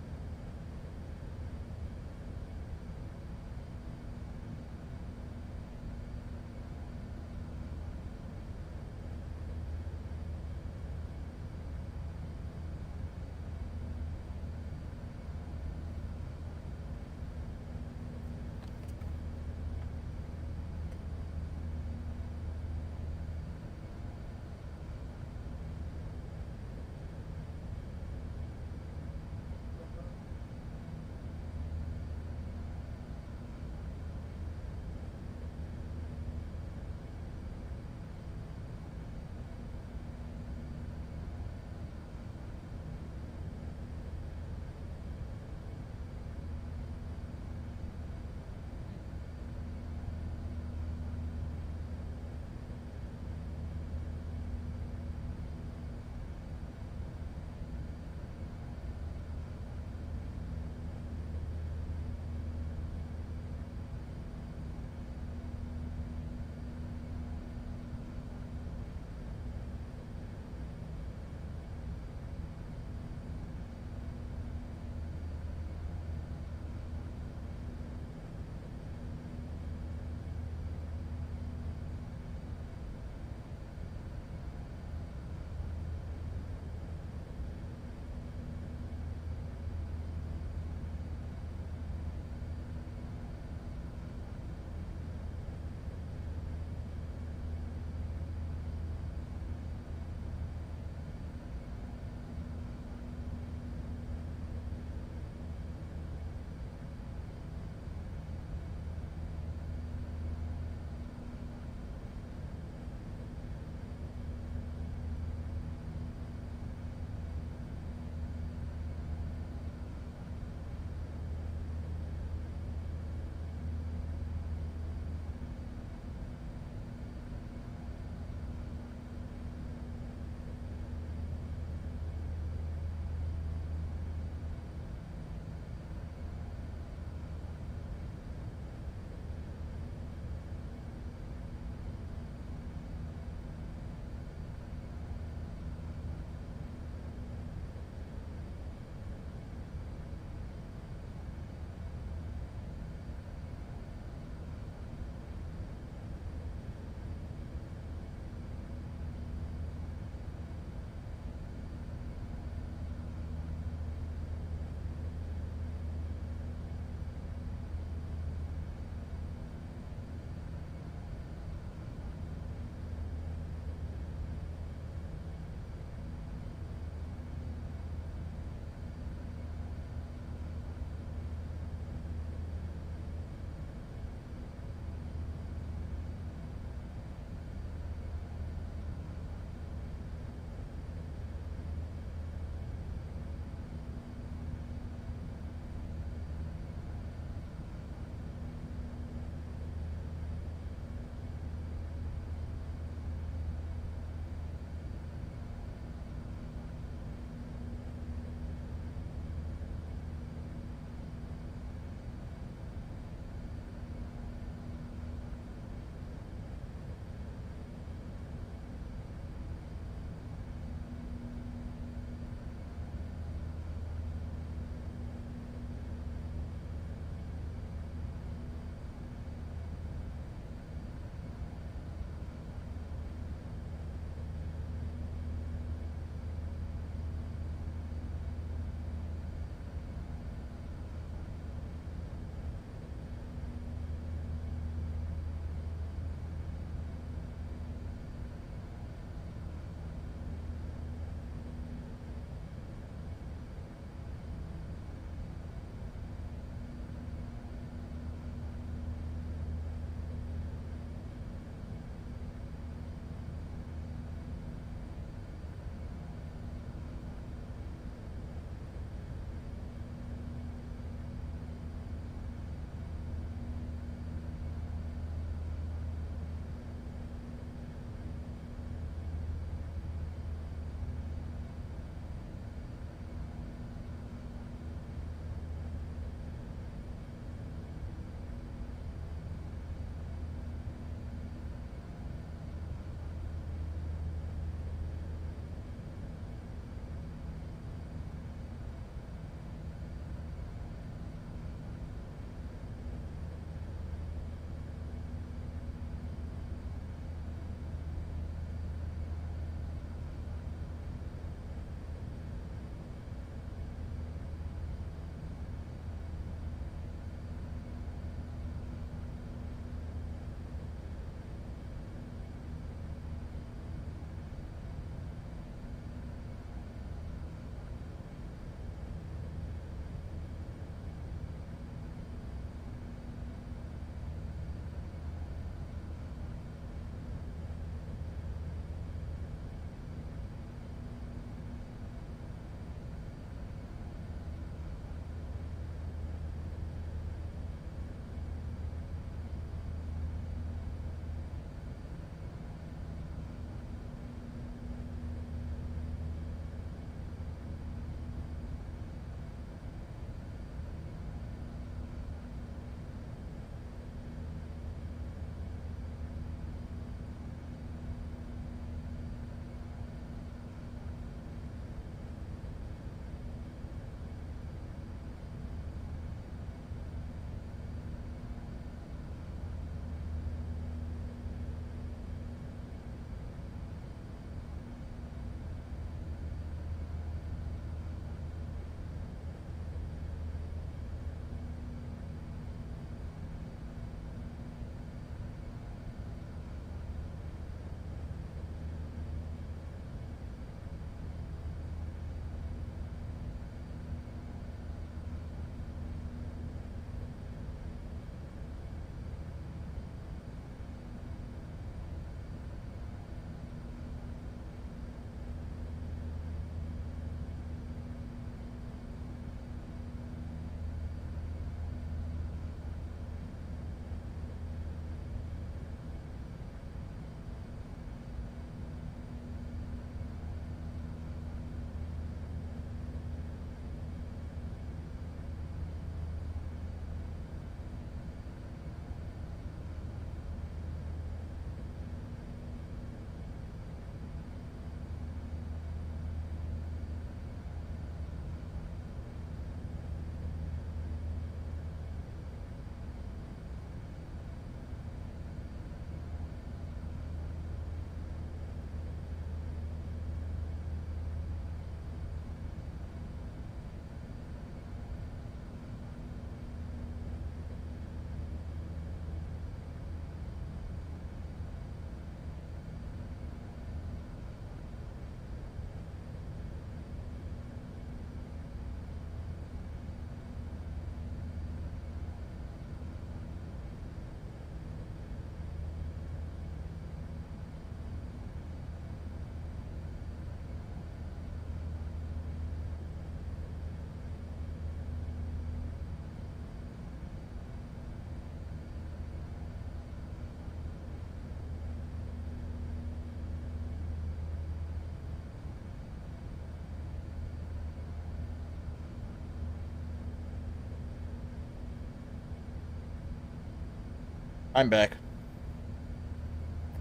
[SPEAKER 1] I'm back.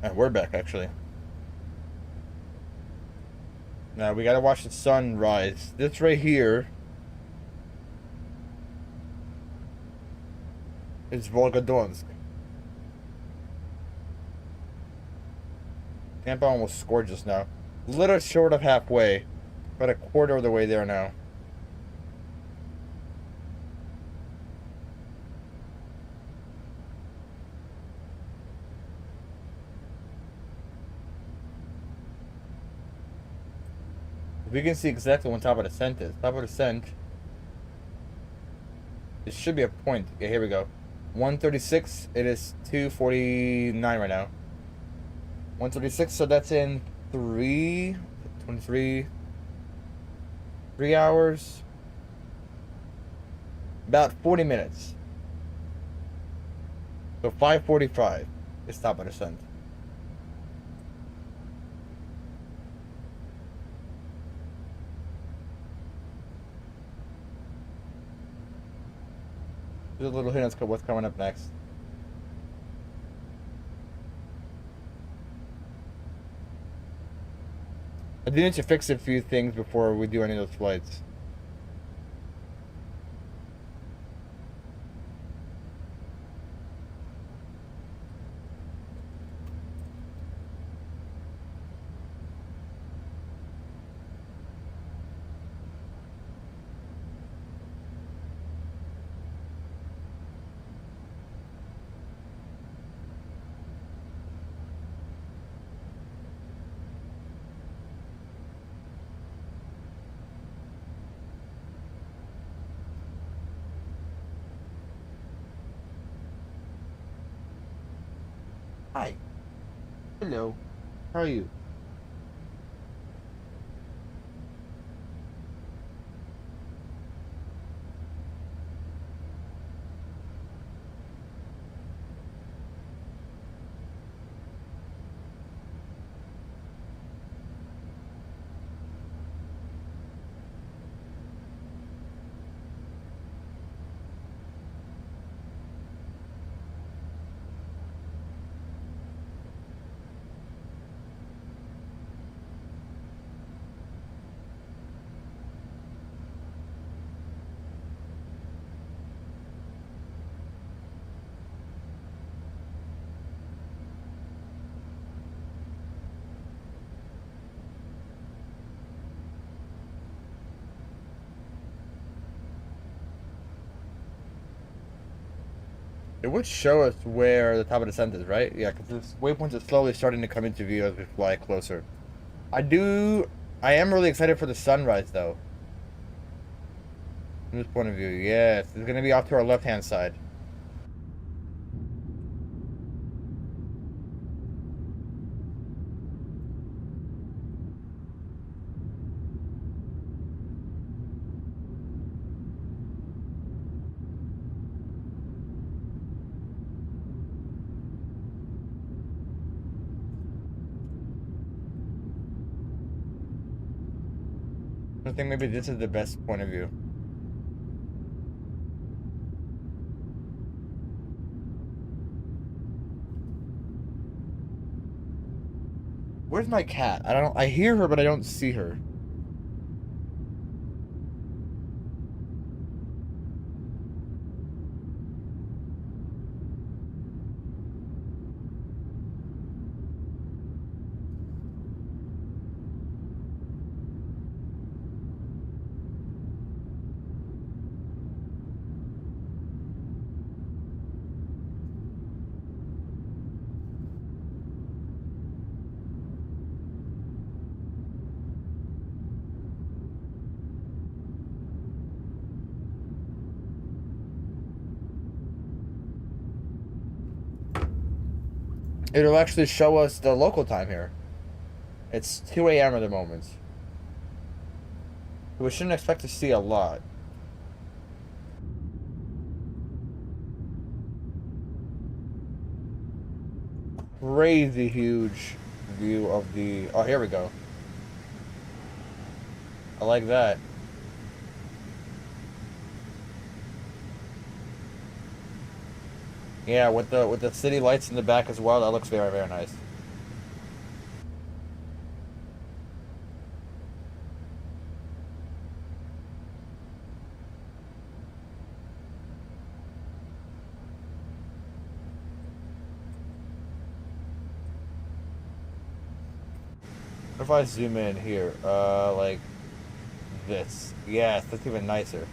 [SPEAKER 1] And we're back, actually. Now, we gotta watch the sun rise. This right here is Volgodonsk. Tampa almost scored just now. Little short of halfway, but a quarter of the way there now. We can see exactly when top of descent is. Top of descent. It should be a point. Yeah, here we go. 136. It is 2:49 right now. 136. So that's in 23. 3 hours. About 40 minutes. So 5:45 is top of descent. Just a little hint of what's coming up next. I do need to fix a few things before we do any of those flights. Hi. Hello. How are you? It would show us where the top of the descent is, right? Yeah, because this waypoints are slowly starting to come into view as we fly closer. I am really excited for the sunrise, though. From this point of view, yes. It's going to be off to our left-hand side. I think maybe this is the best point of view. Where's my cat? I hear her, but I don't see her. It'll actually show us the local time here. It's 2 a.m. at the moment. We shouldn't expect to see a lot. Crazy huge view of the... Oh, here we go. I like that. Yeah, with the city lights in the back as well, that looks very, very nice. What if I zoom in here? Like this. Yes, that's even nicer.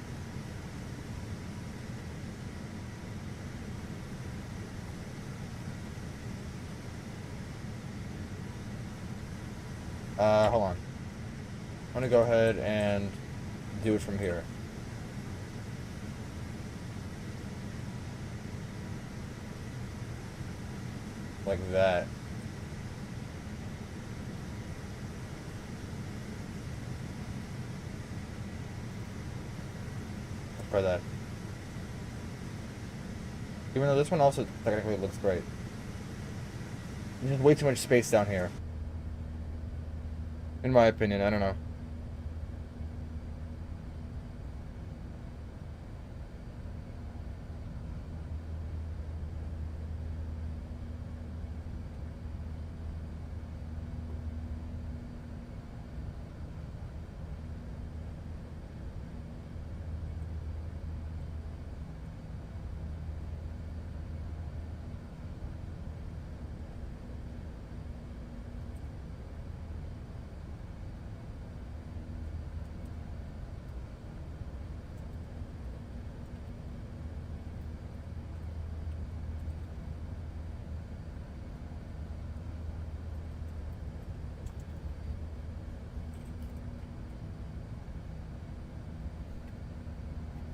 [SPEAKER 1] Hold on. I'm gonna go ahead and do it from here. Like that. For that. Even though this one also technically looks great. There's just way too much space down here. In my opinion, I don't know.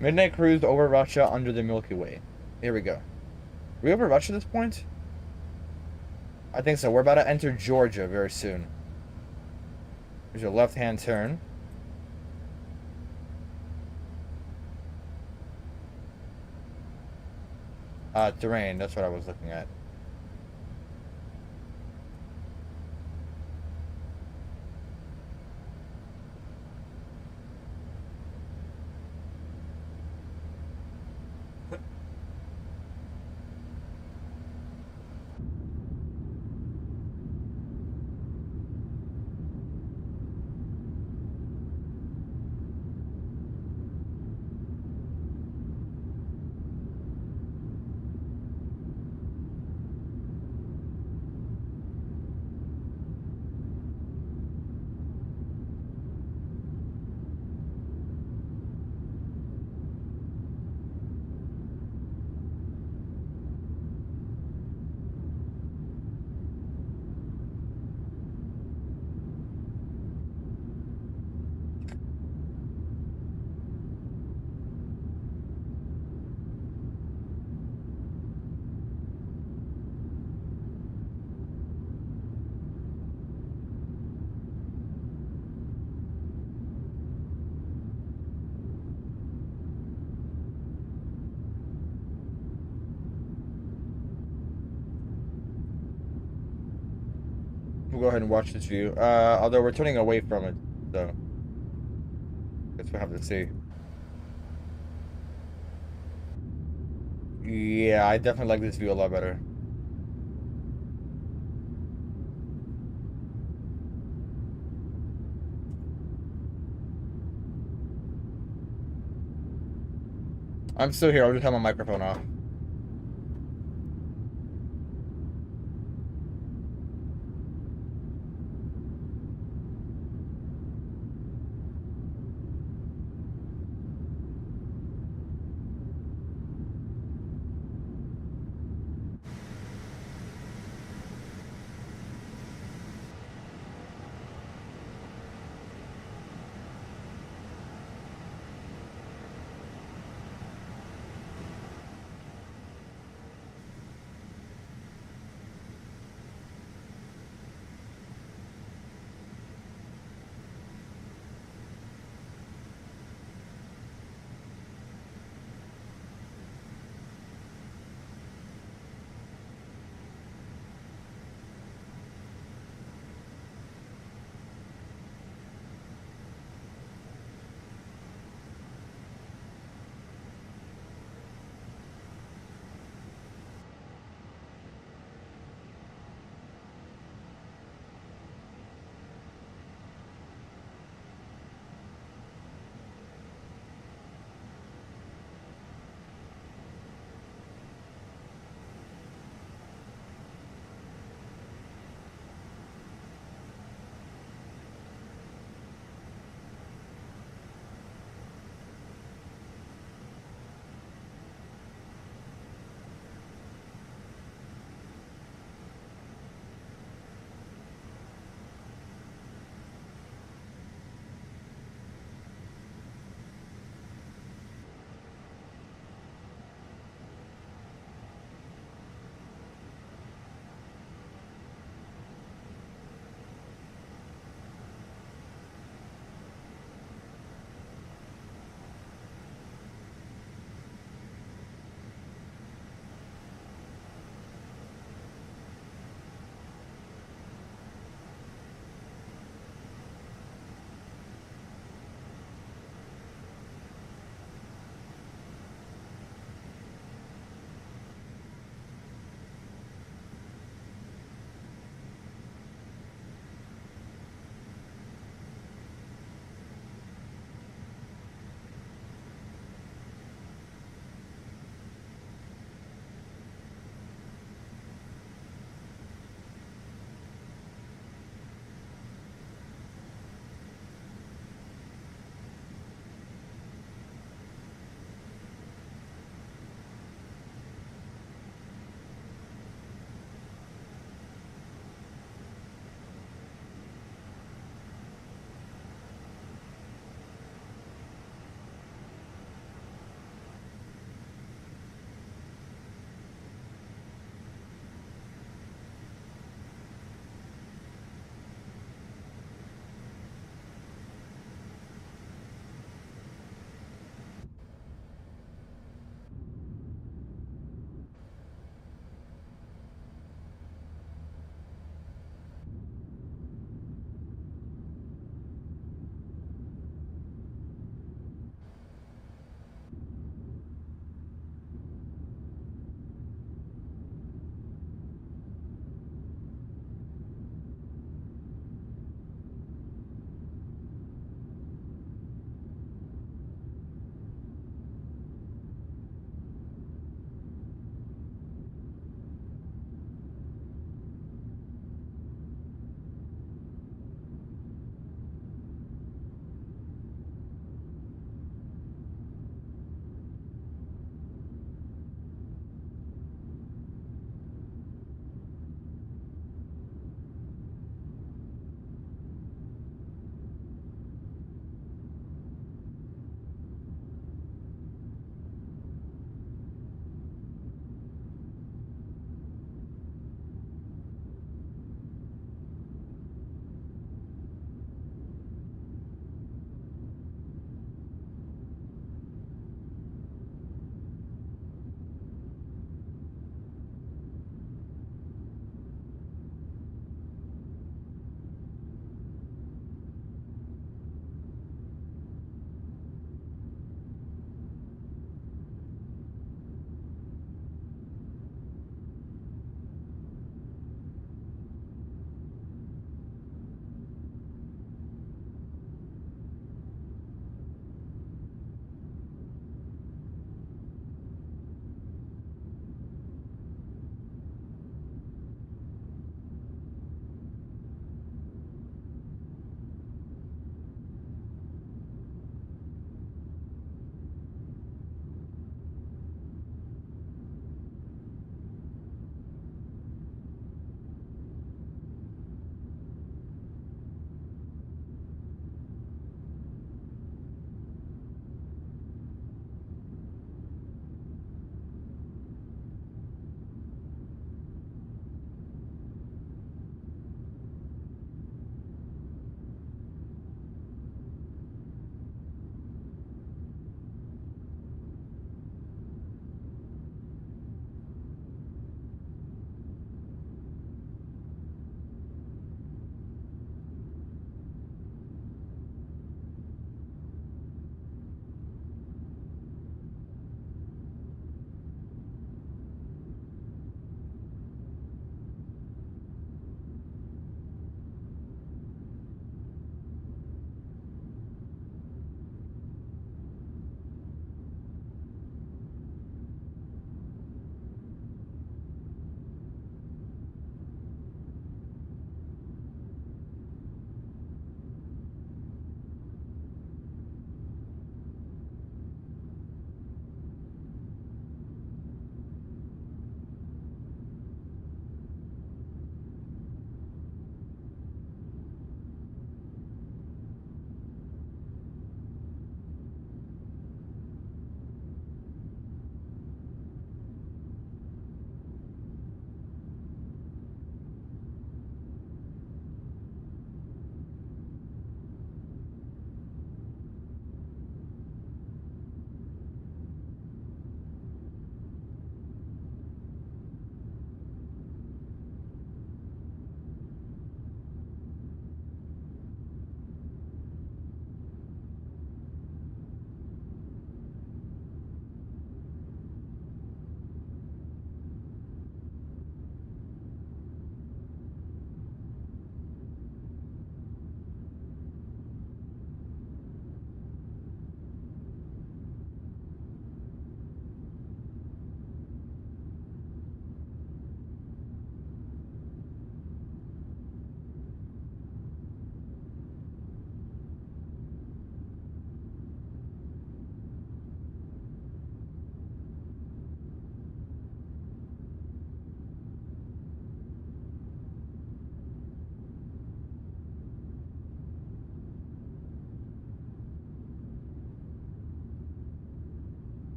[SPEAKER 1] Midnight cruise over Russia under the Milky Way. Here we go. Are we over Russia at this point? I think so. We're about to enter Georgia very soon. There's a left-hand turn. Terrain. That's what I was looking at. We'll go ahead and watch this view. Although we're turning away from it, so guess we'll have to see. Yeah, I definitely like this view a lot better. I'm still here. I'll just have my microphone off.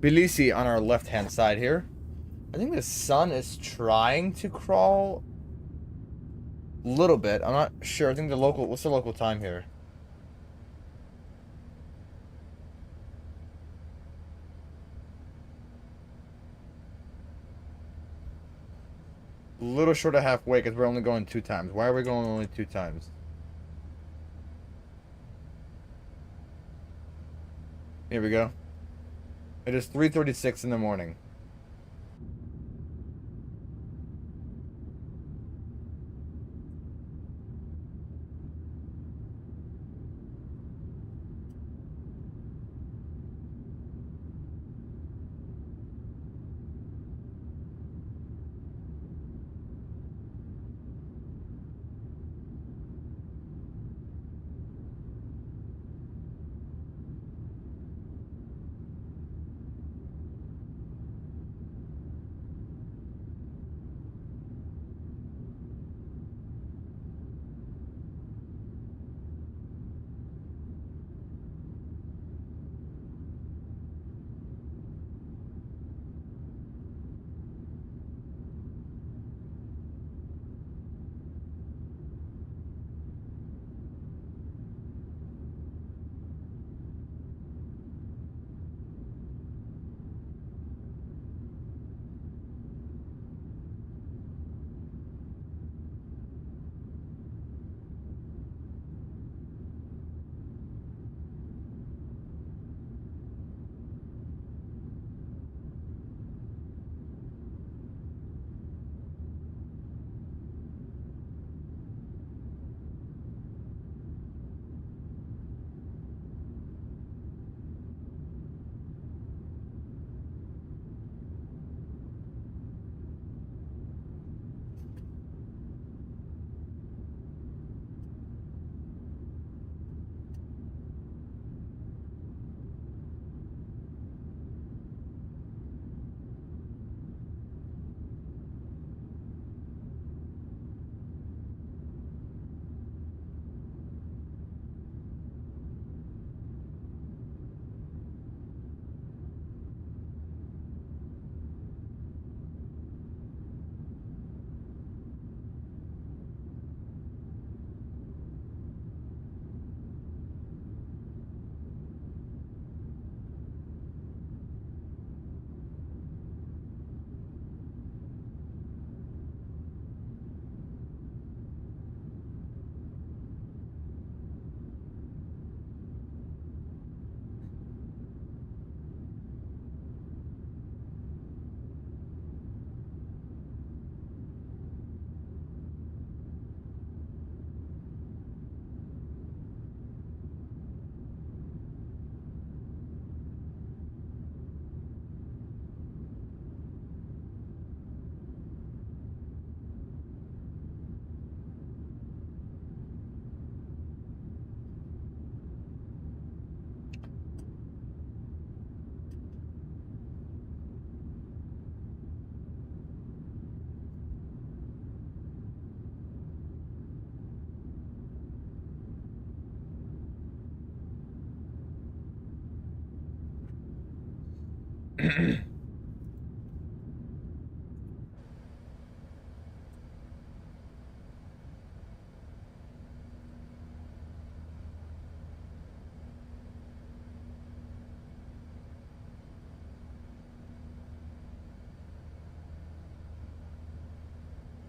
[SPEAKER 1] Tbilisi on our left-hand side here. I think the sun is trying to crawl a little bit. I'm not sure. I think the local... What's the local time here? A little short of halfway because we're only going 2 times. Why are we going only 2 times? Here we go. It is 3:36 in the morning.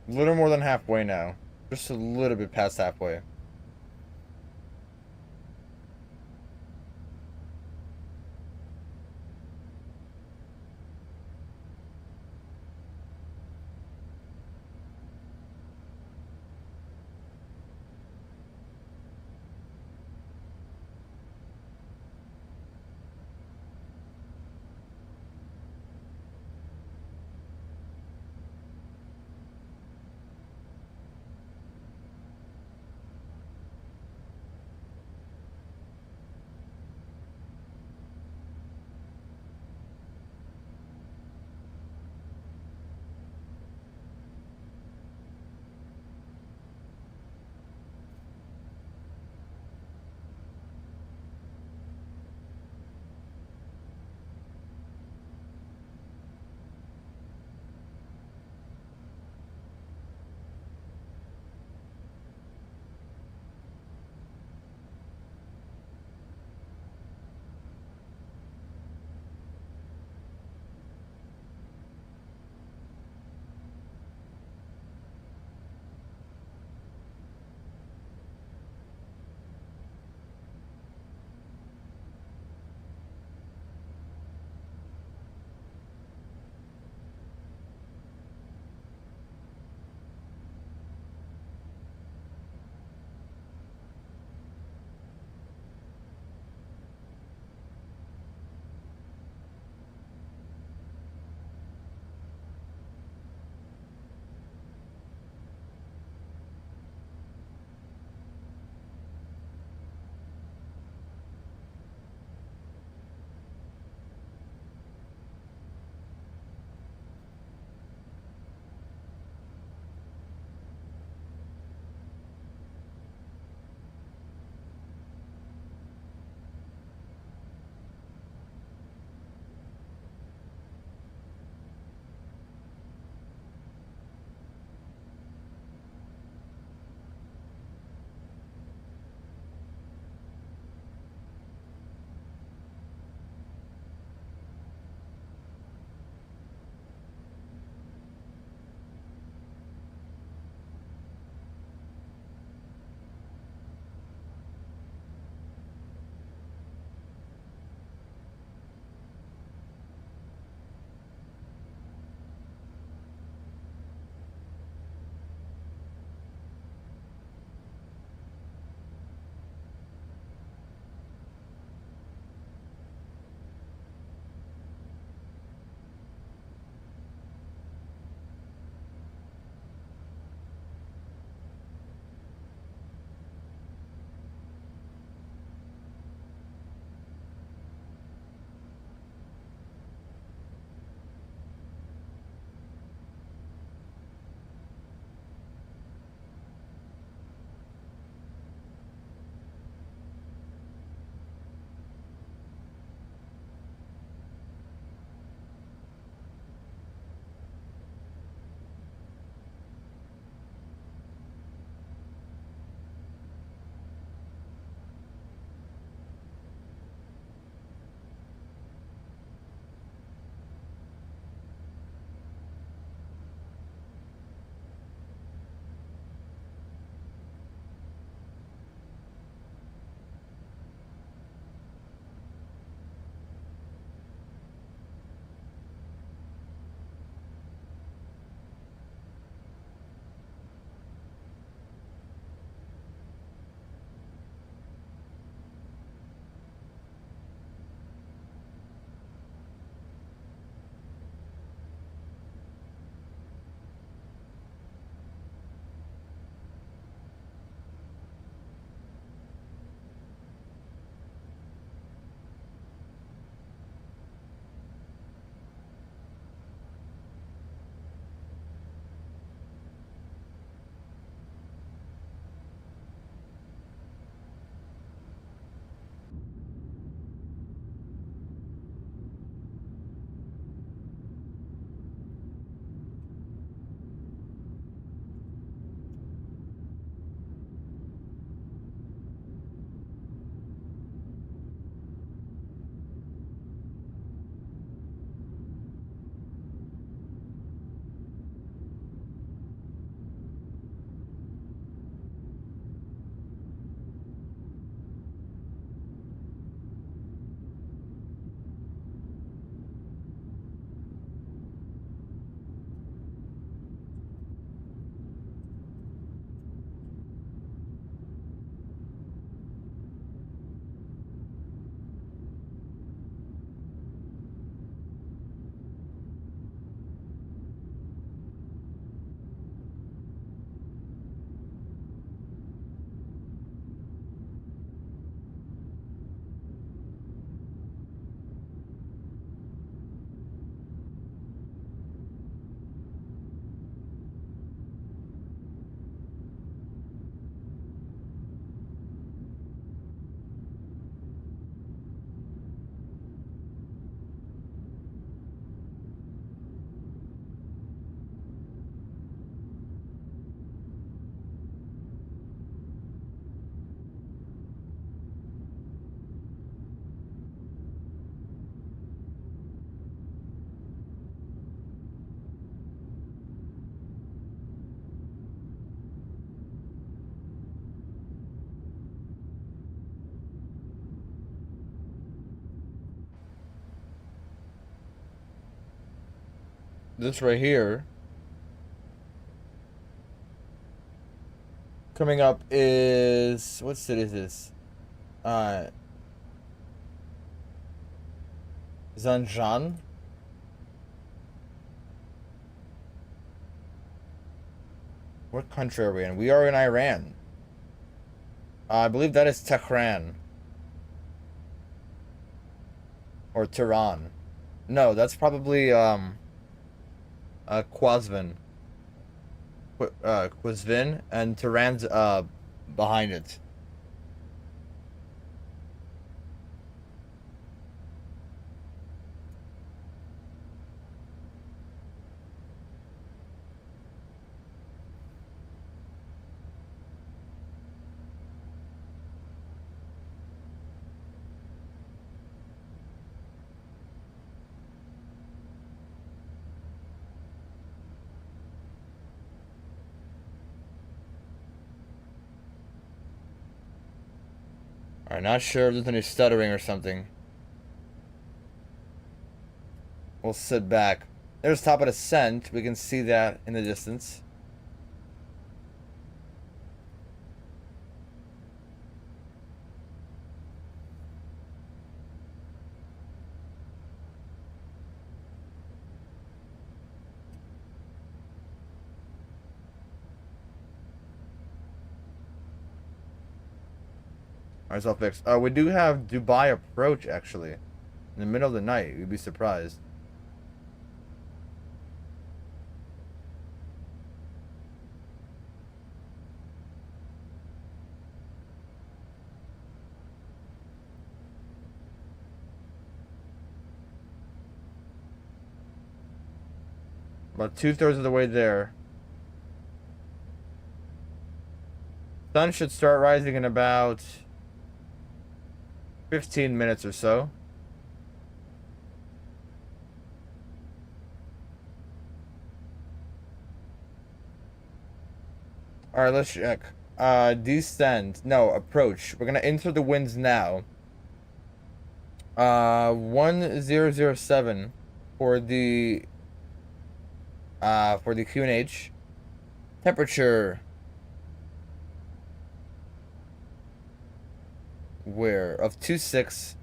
[SPEAKER 1] A little more than halfway now. Just a little bit past halfway. this right here. Coming up is, what city is this? Zanjan. What country are we in? We are in Iran. I believe that is Tehran. Or Tehran. No, that's probably Qazvin. Qazvin, and Tehran's behind it. Alright, not sure if there's any stuttering or something. We'll sit back. There's top of descent. We can see that in the distance. Alright, it's all fixed. We do have Dubai approach, actually. In the middle of the night. You'd be surprised. About 2/3 of the way there. Sun should start rising in about 15 minutes or so. Alright, let's check. Descend. No, approach. We're gonna enter the winds now. 1007 for the QNH. Temperature. Where? Of 26.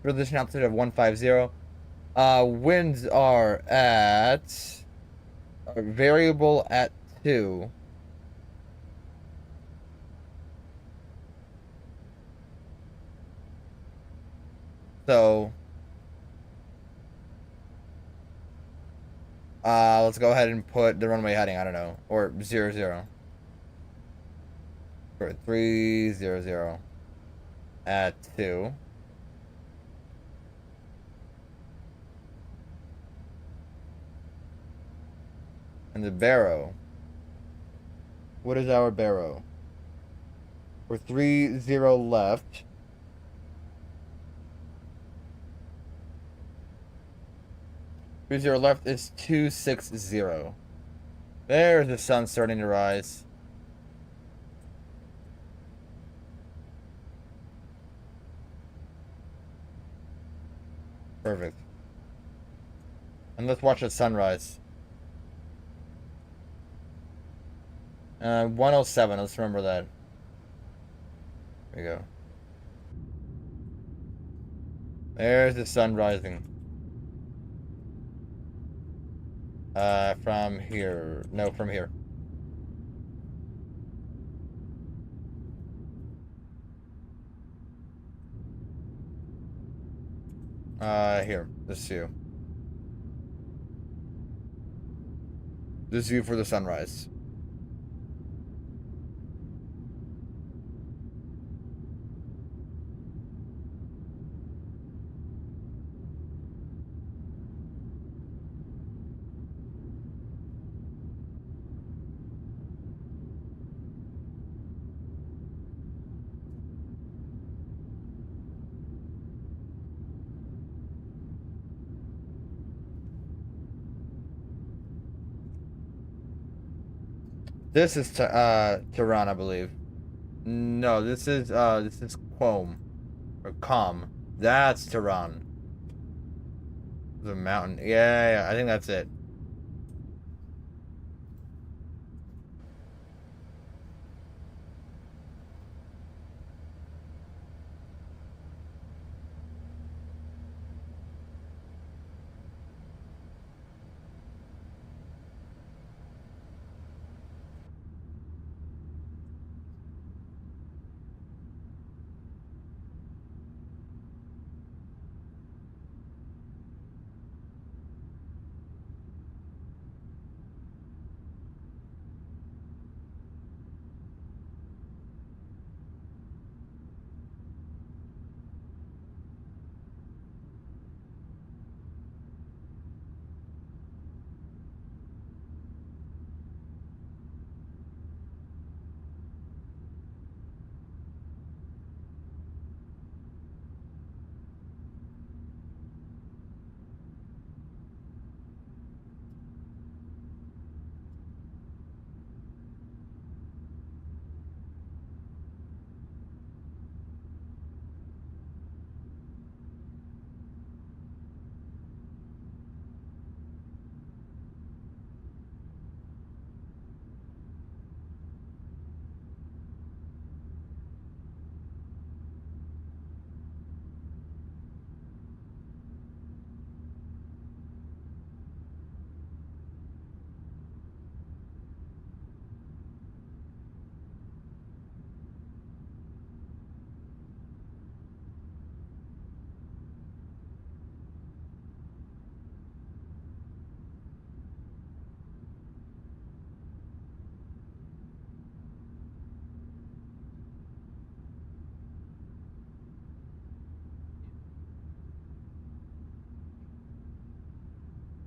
[SPEAKER 1] Position altitude of 150. Winds are at variable at 2. So let's go ahead and put the runway heading, I don't know, or 00. For 300 at 2. And the barrow. What is our barrow? We're 30 left. Left is 260. There's the sun starting to rise. Perfect. And let's watch the sunrise. 107, let's remember that. There we go. There's the sun rising. From here. No, from here. Here. This view. This view for the sunrise. This is Tehran, I believe. No, this is Qom or Com. That's Tehran. The mountain. Yeah, I think that's it.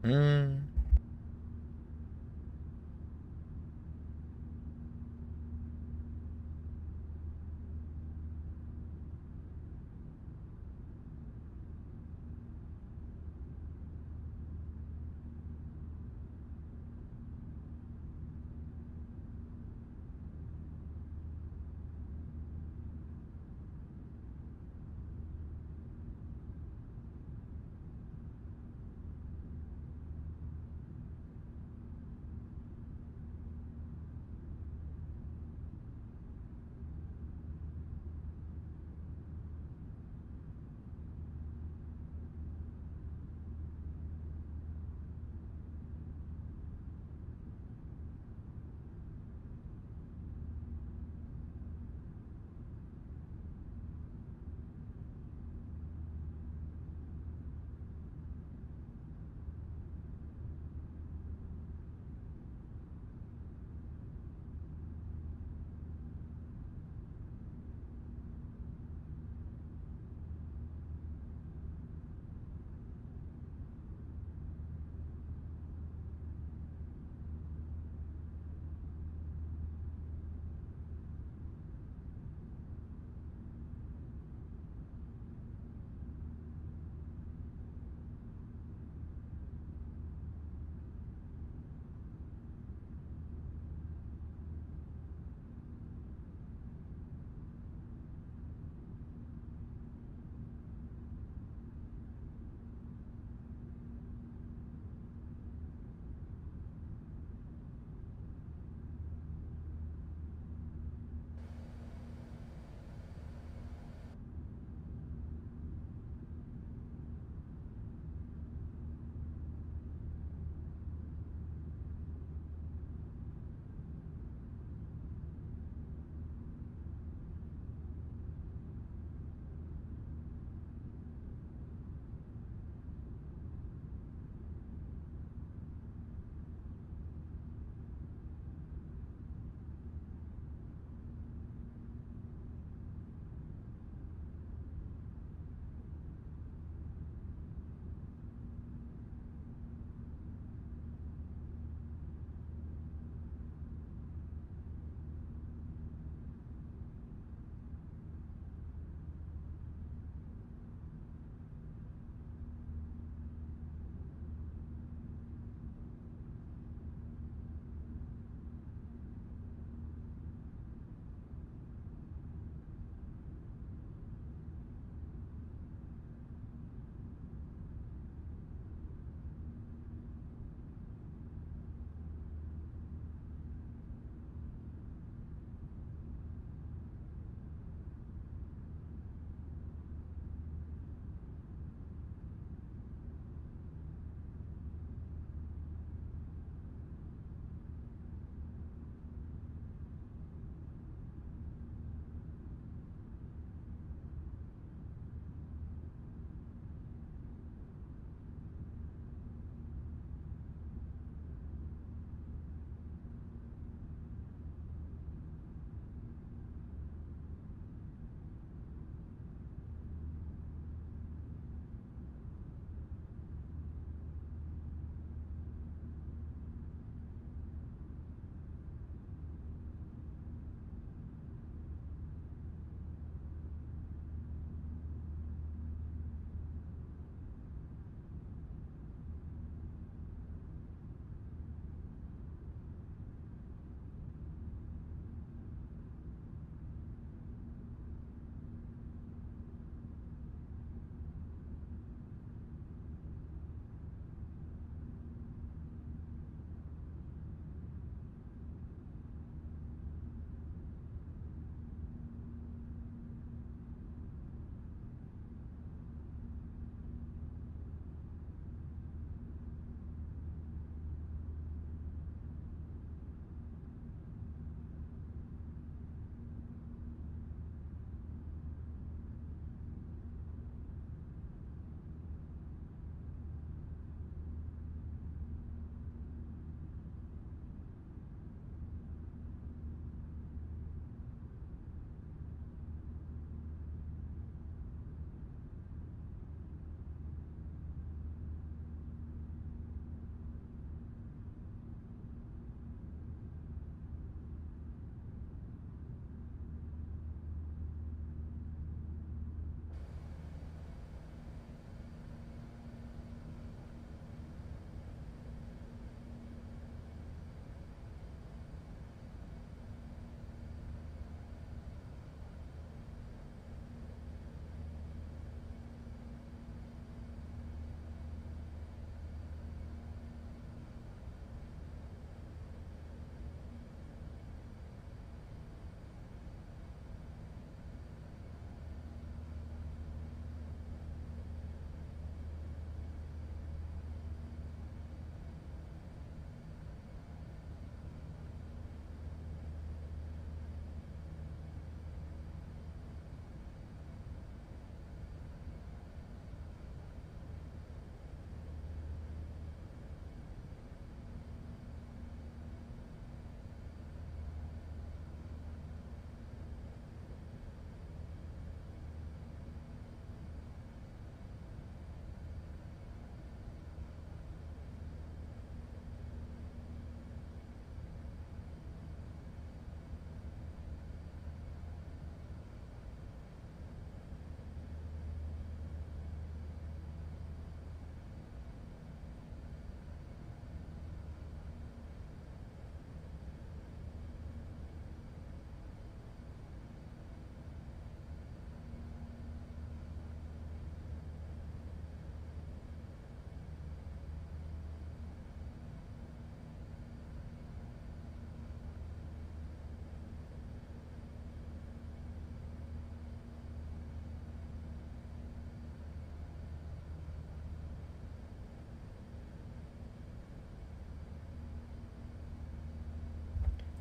[SPEAKER 1] Hmm.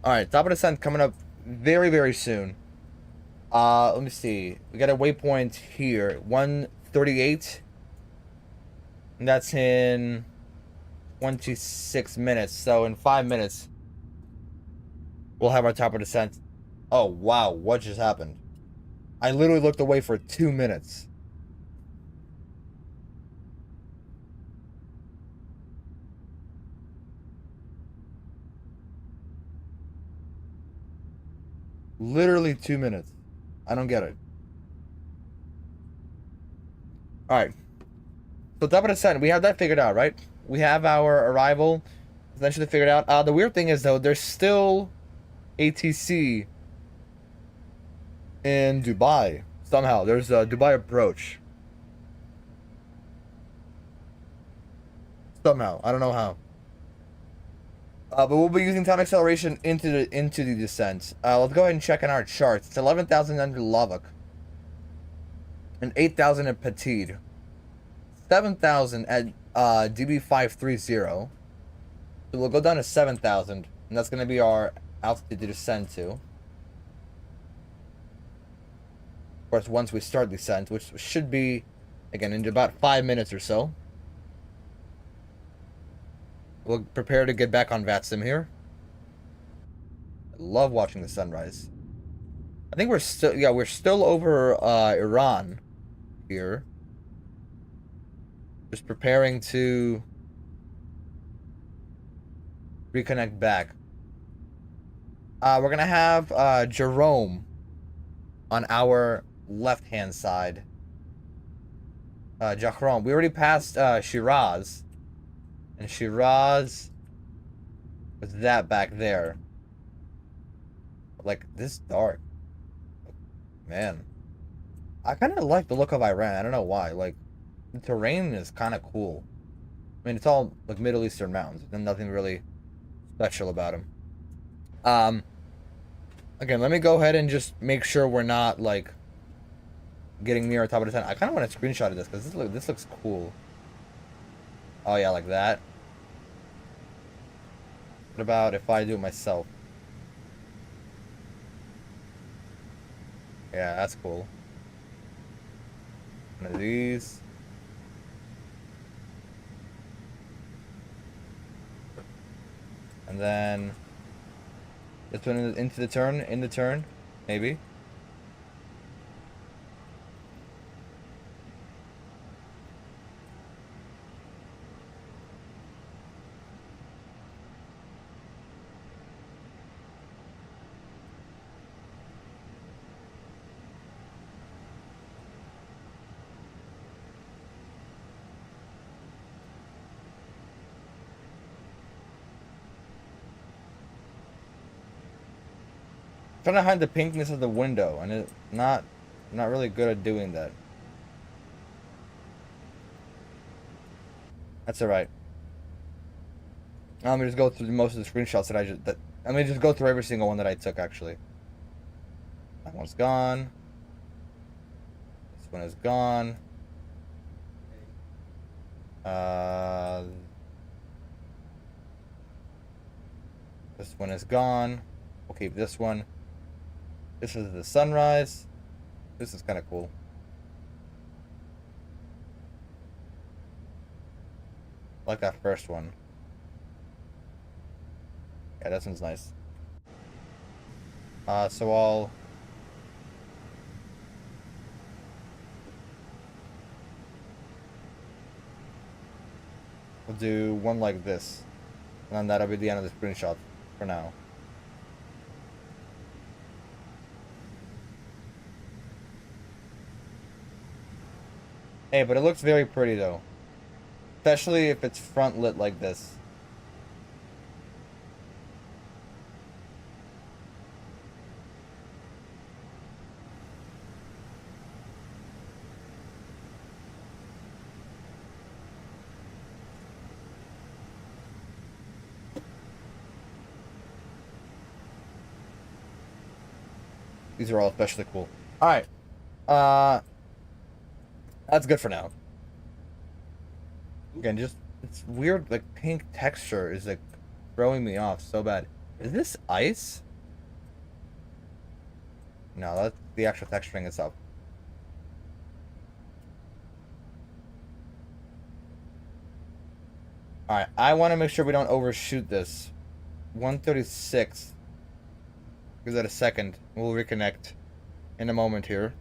[SPEAKER 1] Alright, top of descent coming up very, very soon. Let me see. We got a waypoint here. 138. And that's in 26 minutes. So in 5 minutes, we'll have our top of descent. Oh, wow. What just happened? I literally looked away for 2 minutes. Literally 2 minutes. I don't get it. Alright. So top of descent, we have that figured out, right? We have our arrival essentially figured out. The weird thing is, though, there's still ATC in Dubai. Somehow. There's a Dubai approach. Somehow. I don't know how. But we'll be using time acceleration into the descent. Let's go ahead and check in our charts. It's 11,000 under Lovock. And 8,000 at Petit. 7,000 at DB530. So we'll go down to 7,000. And that's going to be our altitude to descend to. Of course, once we start descent, which should be, again, in about 5 minutes or so. We'll prepare to get back on VATSIM here. I love watching the sunrise. I think we're still over Iran here. Just preparing to reconnect back. We're gonna have Jerome on our left-hand side. Jahram. We already passed Shiraz. And Shiraz was that back there. Like, this dark. Man. I kind of like the look of Iran. I don't know why. Like, the terrain is kind of cool. I mean, it's all, like, Middle Eastern mountains. And nothing really special about them. Again, let me go ahead and just make sure we're not, like, getting near our top of the tent. I kind of want to screenshot of this, because this looks cool. Oh, yeah, like that. What about if I do it myself? Yeah, that's cool. One of these. And then this one into the turn, in the turn, maybe. Trying to hide the pinkness of the window, and it's not really good at doing that. That's alright. Let me just go through most of the screenshots that let me just go through every single one that I took, actually. That one's gone. This one is gone. This one is gone. We'll keep this one. This is the sunrise. This is kind of cool. I like that first one. Yeah, that one's nice. So we'll do one like this. And then that'll be the end of the screenshot for now. Hey, but it looks very pretty though. Especially if it's front lit like this. These are all especially cool. Alright. That's good for now. Again, just, it's weird, like, pink texture is, like, throwing me off so bad. Is this ice? No, that's the actual texturing itself. Alright, I want to make sure we don't overshoot this. 136. Give that a second. We'll reconnect in a moment here.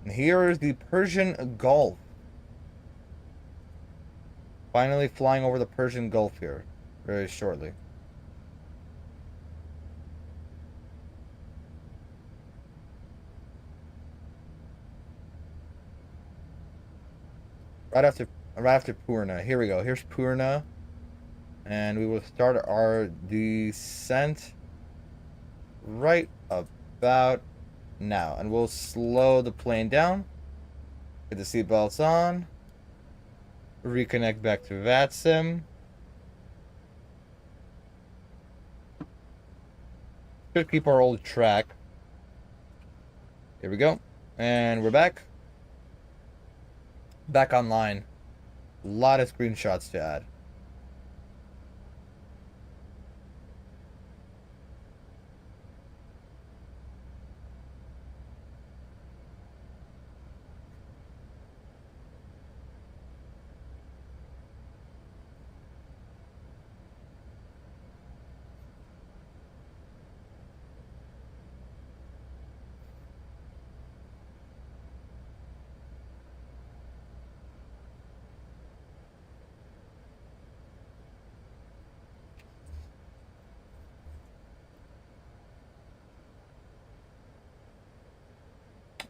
[SPEAKER 1] And here is the Persian Gulf. Finally flying over the Persian Gulf here very shortly. Right after Purna. Here we go. Here's Purna. And we will start our descent right about now. And we'll slow the plane down. Get the seatbelts on. Reconnect back to VATSIM. Should keep our old track. Here we go. And we're back. Back online. A lot of screenshots to add.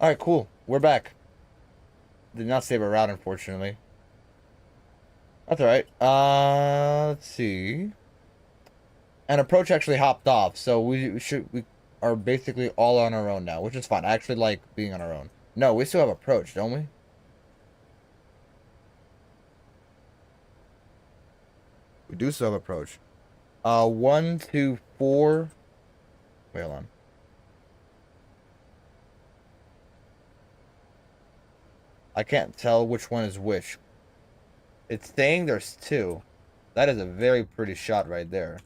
[SPEAKER 1] Alright, cool. We're back. Did not save a route, unfortunately. That's alright. Let's see. And approach actually hopped off, so we are basically all on our own now, which is fine. I actually like being on our own. No, we still have approach, don't we? We do still have approach. 1, 2, 4. Wait, hold on. I can't tell which one is which. It's saying there's two. That is a very pretty shot right there.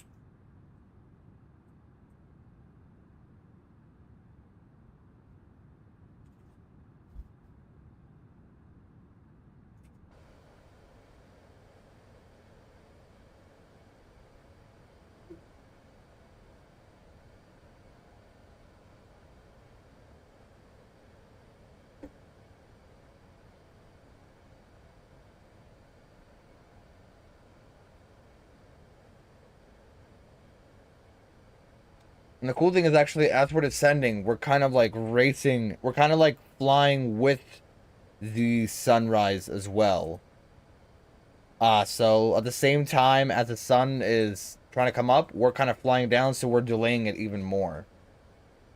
[SPEAKER 1] And the cool thing is actually, as we're descending, we're kind of like racing. We're kind of like flying with the sunrise as well. So at the same time as the sun is trying to come up, we're kind of flying down, so we're delaying it even more.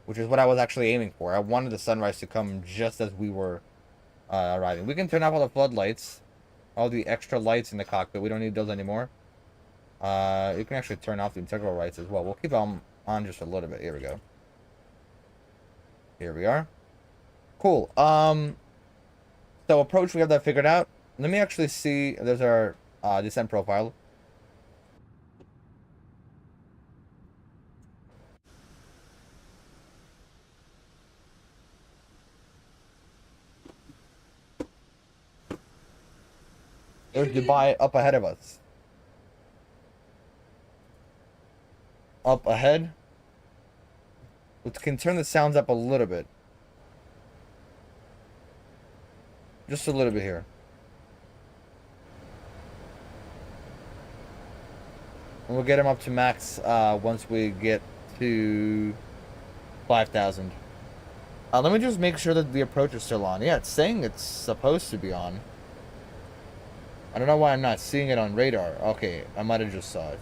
[SPEAKER 1] Which is what I was actually aiming for. I wanted the sunrise to come just as we were arriving. We can turn off all the floodlights. All the extra lights in the cockpit. We don't need those anymore. You can actually turn off the integral lights as well. We'll keep them on just a little bit. Here we go. Here we are. Cool. So approach, we have that figured out. Let me actually see. There's our descent profile. There's Dubai up ahead of us. Up ahead. We can turn the sounds up a little bit. Just a little bit here. And we'll get him up to max once we get to 5,000. Let me just make sure that the approach is still on. Yeah, it's saying it's supposed to be on. I don't know why I'm not seeing it on radar. Okay, I might have just saw it.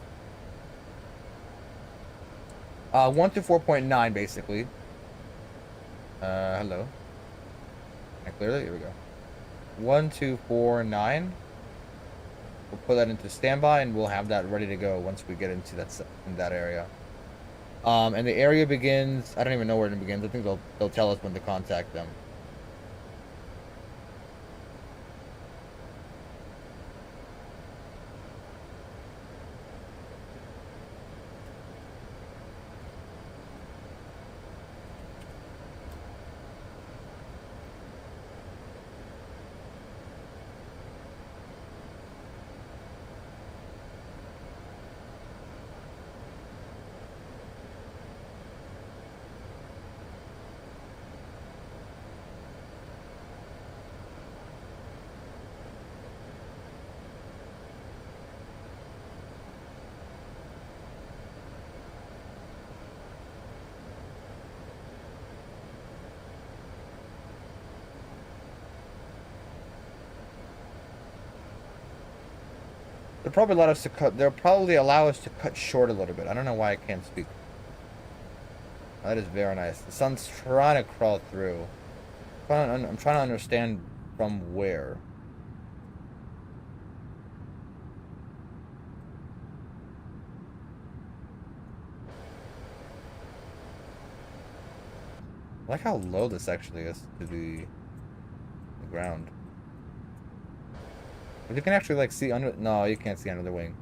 [SPEAKER 1] 1 to 4.9, basically. Hello. Can I clear that? Here we go. 1, 2, 4, 9. We'll put that into standby, and we'll have that ready to go once we get into that area. And the area begins. I don't even know where it begins. I think they'll tell us when to contact them. They'll probably allow us to cut. They'll probably allow us to cut short a little bit. I don't know why I can't speak. That is very nice. The sun's trying to crawl through. I'm trying to understand from where. I like how low this actually is to the ground. But you can actually like see under. No, you can't see under the wing.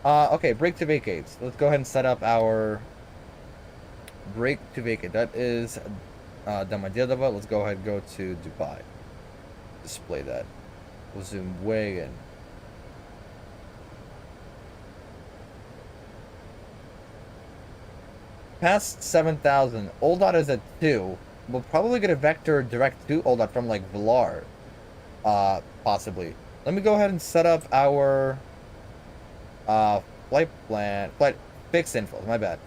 [SPEAKER 1] Okay, brake to vacate. Let's go ahead and set up our brake to vacate. That is Domodedovo. Let's go ahead and go to Dubai. Display that. We'll zoom way in. Past 7,000. OLDOT is at 2. We'll probably get a vector direct to OLDOT from like Velar. Possibly. Let me go ahead and set up our flight fixed info. My bad.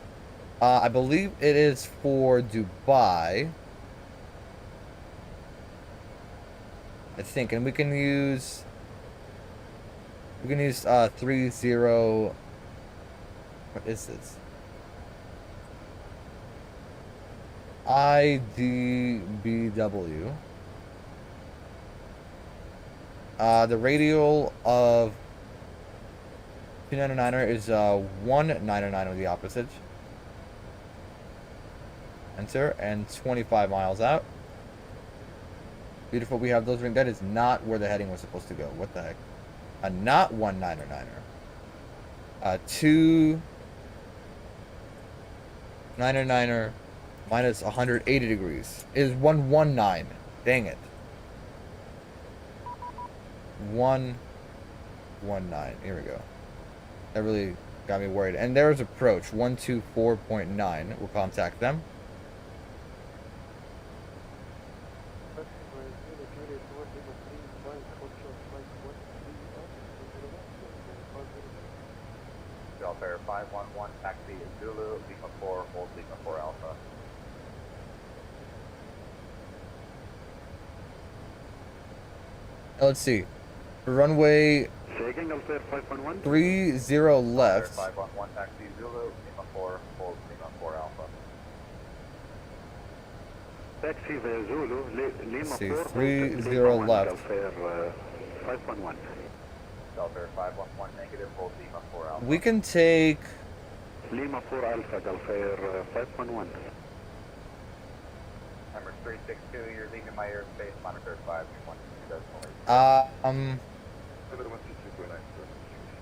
[SPEAKER 1] I believe it is for Dubai. I think, and we can use 30. What is this? IDBW. The radial of 299er is 199 of the opposite. Enter, and 25 miles out. Beautiful, we have those rings. That is not where the heading was supposed to go. What the heck? Not 199er. 299er minus 180 degrees is 119. Dang it. 119. Here we go. That really got me worried. And there's approach 124.9. We'll contact them.
[SPEAKER 2] Delta 511, taxi Zulu, Lima 4, hold Lima 4 Alpha.
[SPEAKER 1] Let's see. Runway 30 left.
[SPEAKER 2] 511, taxi Zulu, Lima 4, hold Lima 4 Alpha. Taxi Zulu, Lima 4,
[SPEAKER 1] 30 left.
[SPEAKER 2] 511. Delta 511 negative, hold Lima 4 Alpha.
[SPEAKER 1] We can take
[SPEAKER 2] Lima 4 Alpha, Delta 511. Number 362, you're leaving my airspace, monitor 521.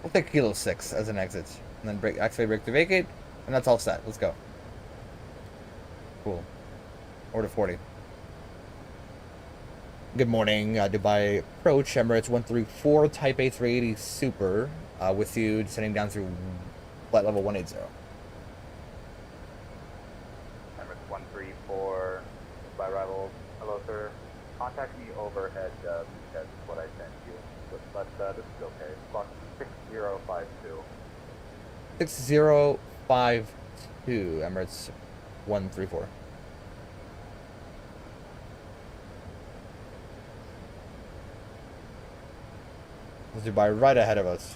[SPEAKER 1] We'll take Kilo 6 as an exit. And then activate brake to vacate. And that's all set. Let's go. Cool. Order 40. Good morning, Dubai approach, Emirates 134, Type A380 Super, with you descending down through flight level 180.
[SPEAKER 2] Emirates 134, by arrival. Hello, sir. Contact me overhead, that's what I sent you. But this is okay. Clock 6052.
[SPEAKER 1] 6052, Emirates 134. Dubai right ahead of us.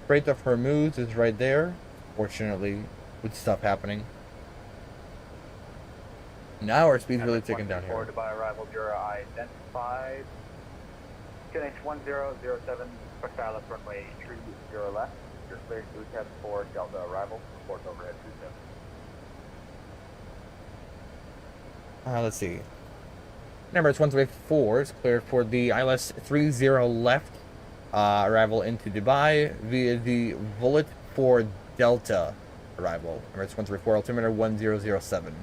[SPEAKER 1] Strait of Hormuz is right there. Fortunately, with stuff happening. Now our speed's really ticking down here.
[SPEAKER 2] Dubai arrival, you're identified. QNH 1007, Caucasus runway 30 left. You're cleared to test for Delta arrival. Report overhead 27.
[SPEAKER 1] Let's see. Emirates 134 is cleared for the ILS 30 left. Arrival into Dubai via the Bullet for Delta arrival. Emirates 134, altimeter 1007.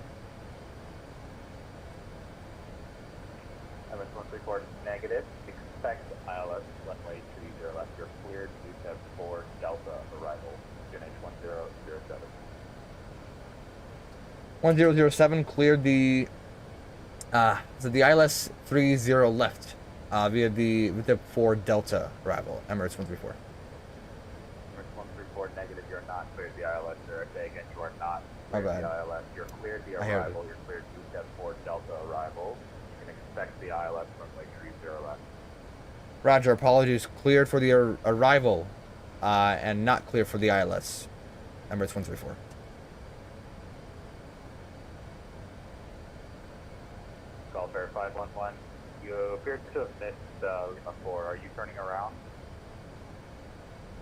[SPEAKER 2] Report negative. Expect ILS runway 30 left. You're cleared to test for Delta arrival. QNH 1007.
[SPEAKER 1] 1007 cleared the so the ILS 30 left via the with the 4 Delta arrival, Emirates 134.
[SPEAKER 2] Emirates 134 negative, you're not cleared the ILS, sir. I say again, you are not
[SPEAKER 1] My
[SPEAKER 2] cleared
[SPEAKER 1] bad.
[SPEAKER 2] the ILS. You're cleared the
[SPEAKER 1] I heard
[SPEAKER 2] arrival, you're cleared UTEP 4 Delta arrival. You can expect the ILS runway 30 left.
[SPEAKER 1] Roger, apologies. Cleared for the arrival and not clear for the ILS, Emirates 134.
[SPEAKER 2] Golf Air 511, you appear to have missed Lima 4. Are you turning around?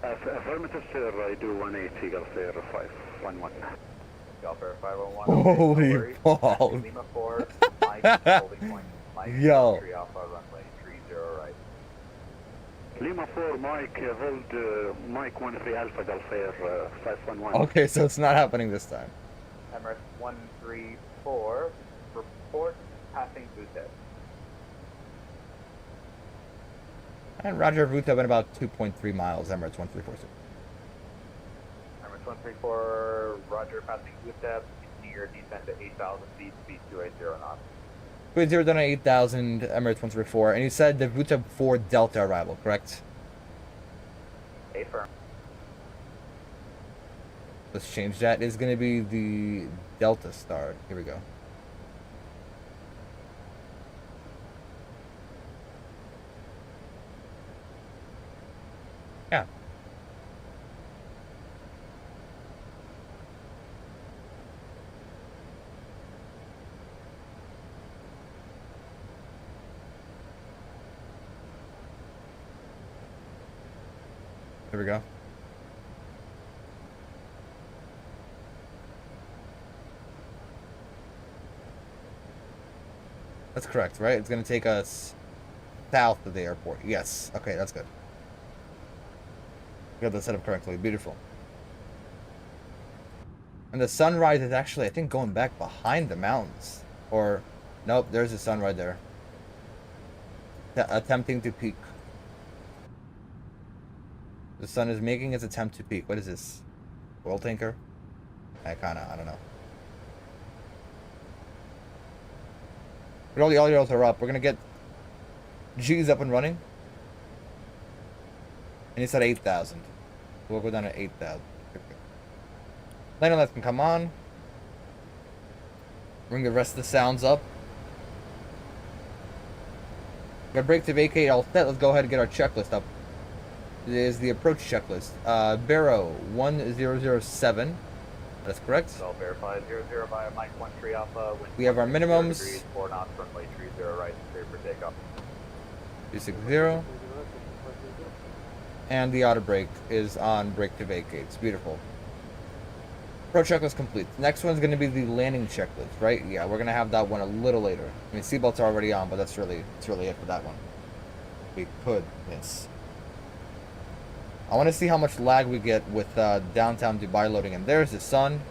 [SPEAKER 3] Affirmative, sir. I do 180 Gulf Air 511.
[SPEAKER 2] Golf Air 511.
[SPEAKER 1] Holy
[SPEAKER 2] okay, no
[SPEAKER 1] balls.
[SPEAKER 2] Lima 4, Mike, holding point. Mike,
[SPEAKER 1] Yo.
[SPEAKER 2] 3 Alpha, runway 30 right.
[SPEAKER 3] Lima 4, Mike, hold Mike 13 Alpha Gulf Air 511.
[SPEAKER 1] Okay, so it's not happening this time.
[SPEAKER 2] Emirates 134, report passing Butet.
[SPEAKER 1] And Roger, route went about 2.3 miles, Emirates 134.
[SPEAKER 2] Emirates 134, Roger, passing Butet, near descent to 8,000 feet, speed 280 knots.
[SPEAKER 1] 280 done at 8,000, Emirates 134. And you said the route 4 Delta arrival, correct?
[SPEAKER 2] Affirm.
[SPEAKER 1] Let's change that. It's going to be the Delta Star. Here we go. Yeah. There we go. That's correct, right? It's going to take us south of the airport. Yes. Okay, that's good. We got that set up correctly. Beautiful. And the sunrise is actually, I think, going back behind the mountains. Or, nope, there's the sun right there. Attempting to peak. The sun is making its attempt to peak. What is this? Oil tanker? I don't know. But all the audios are up. We're gonna get G's up and running. And it's at 8,000. We'll go down to 8,000. Landing lights can come on. Bring the rest of the sounds up. Got brake to vacate all set. Let's go ahead and get our checklist up. It is the approach checklist. Barrow 1007. That's correct.
[SPEAKER 2] Golf Air 500 via Mike 13 Alpha.
[SPEAKER 1] We have our minimums.
[SPEAKER 2] Degrees, 4 knots, runway 30 right, clear for takeoff.
[SPEAKER 1] 260. And the auto brake is on brake to vacate. It's beautiful. Approach checklist complete. Next one's going to be the landing checklist, right? Yeah, we're going to have that one a little later. I mean, seatbelts are already on, but that's really it for that one. We could miss. I want to see how much lag we get with downtown Dubai loading in. There's the sun.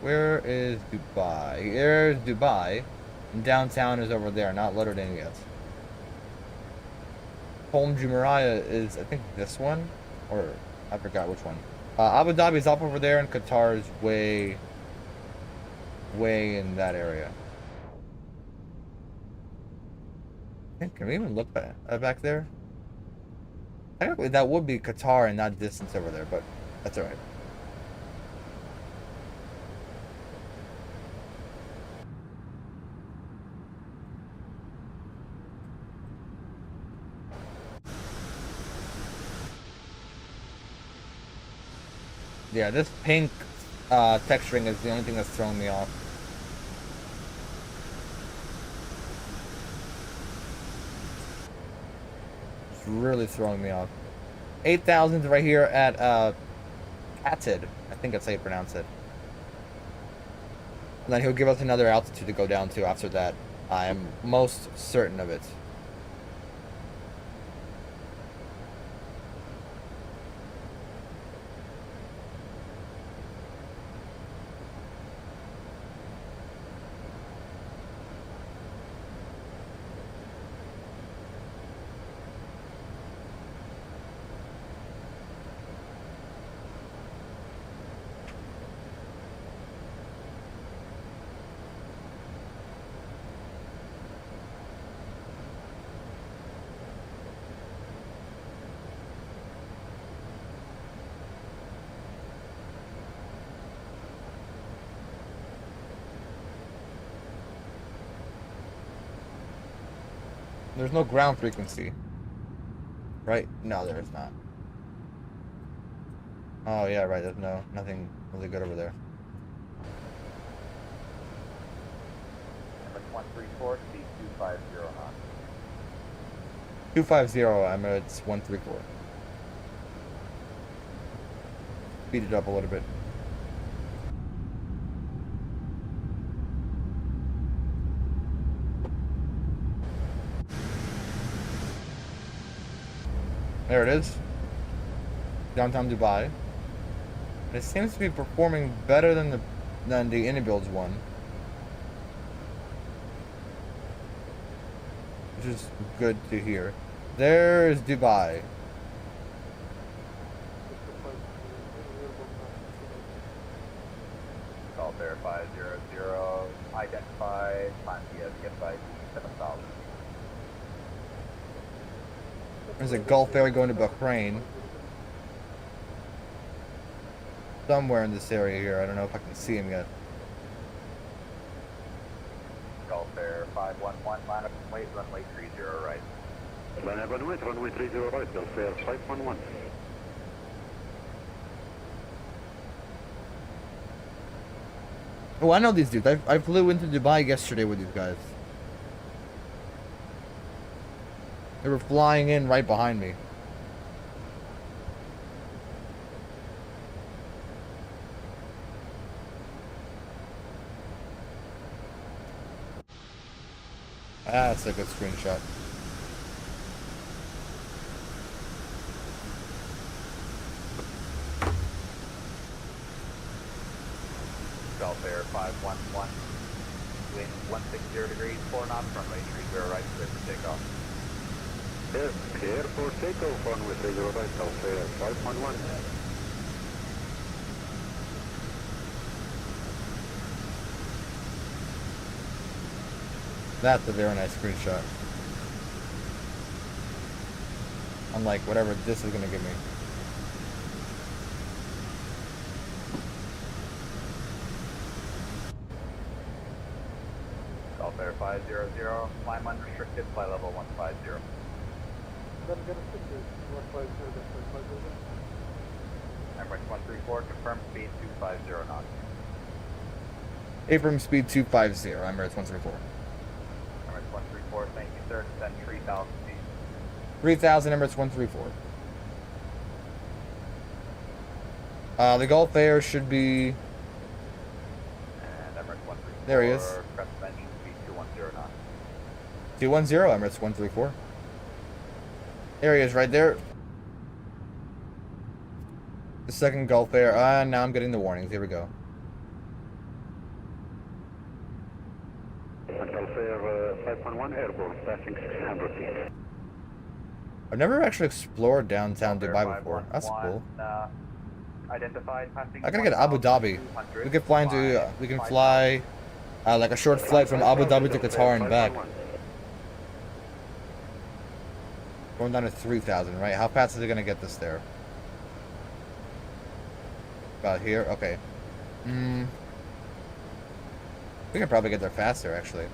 [SPEAKER 1] Where is Dubai? There's Dubai. And downtown is over there, not loaded in yet. Home Jumeirah is, I think, this one? Or, I forgot which one. Abu Dhabi is up over there, and Qatar is way in that area. Can we even look back there? Technically, that would be Qatar and not distance over there, but that's alright. Yeah, this pink texturing is the only thing that's throwing me off. It's really throwing me off. 8,000 right here at Katid. I think that's how you pronounce it. And then he'll give us another altitude to go down to after that. I am most certain of it. There's no ground frequency. Right? No, there is not. Oh, yeah, right. There's nothing really good over there.
[SPEAKER 2] Emirates 134, speed 250 knots.
[SPEAKER 1] 250, Emirates 134. Speed it up a little bit. There it is. Downtown Dubai. It seems to be performing better than the Uneventful one. Which is good to hear. There's Dubai.
[SPEAKER 2] Call there 500, identified, time get by 7000.
[SPEAKER 1] There's a Gulf ferry going to Bahrain. Somewhere in this area here. I don't know if I can see him yet.
[SPEAKER 2] Gulf Air 511, line up and wait, runway 30 right.
[SPEAKER 3] Line up and wait, runway 30 right, Gulf Air 511.
[SPEAKER 1] Oh, I know these dudes. I flew into Dubai yesterday with these guys. They were flying in right behind me. That's a good screenshot.
[SPEAKER 2] Gulf Air 511, wind 160 degrees, 4 knots, runway 30 right, clear for takeoff.
[SPEAKER 3] Yes, clear for takeoff, runway 30 right, Gulf Air 511.
[SPEAKER 1] That's a very nice screenshot. Unlike whatever this is gonna give me.
[SPEAKER 2] Gulf Air 500, climb unrestricted, fly level 150. Emirates 134, confirm speed 250 knots.
[SPEAKER 1] Abram speed 250, Emirates 134.
[SPEAKER 2] Emirates 134, thank you sir, descend 3000 feet.
[SPEAKER 1] 3000, Emirates 134. The Gulf Air should be...
[SPEAKER 2] And Emirates 134,
[SPEAKER 1] there he is.
[SPEAKER 2] crest engine speed 210 knots.
[SPEAKER 1] 210, Emirates 134. There he is, right there. The second Gulf Air. Now I'm getting the warnings. Here we go.
[SPEAKER 3] Gulf Air 511, airborne, passing 600 feet.
[SPEAKER 1] I've never actually explored downtown
[SPEAKER 2] Gulf Air
[SPEAKER 1] Dubai before. That's
[SPEAKER 2] 511,
[SPEAKER 1] cool.
[SPEAKER 2] Identified passing.
[SPEAKER 1] I gotta get Abu Dhabi.
[SPEAKER 2] 200,
[SPEAKER 1] We could fly into. We can fly like a short flight from Abu Dhabi to Qatar and back. Going down to 3,000, right? How fast is it gonna get this there? About here? Okay. We can probably get there faster, actually.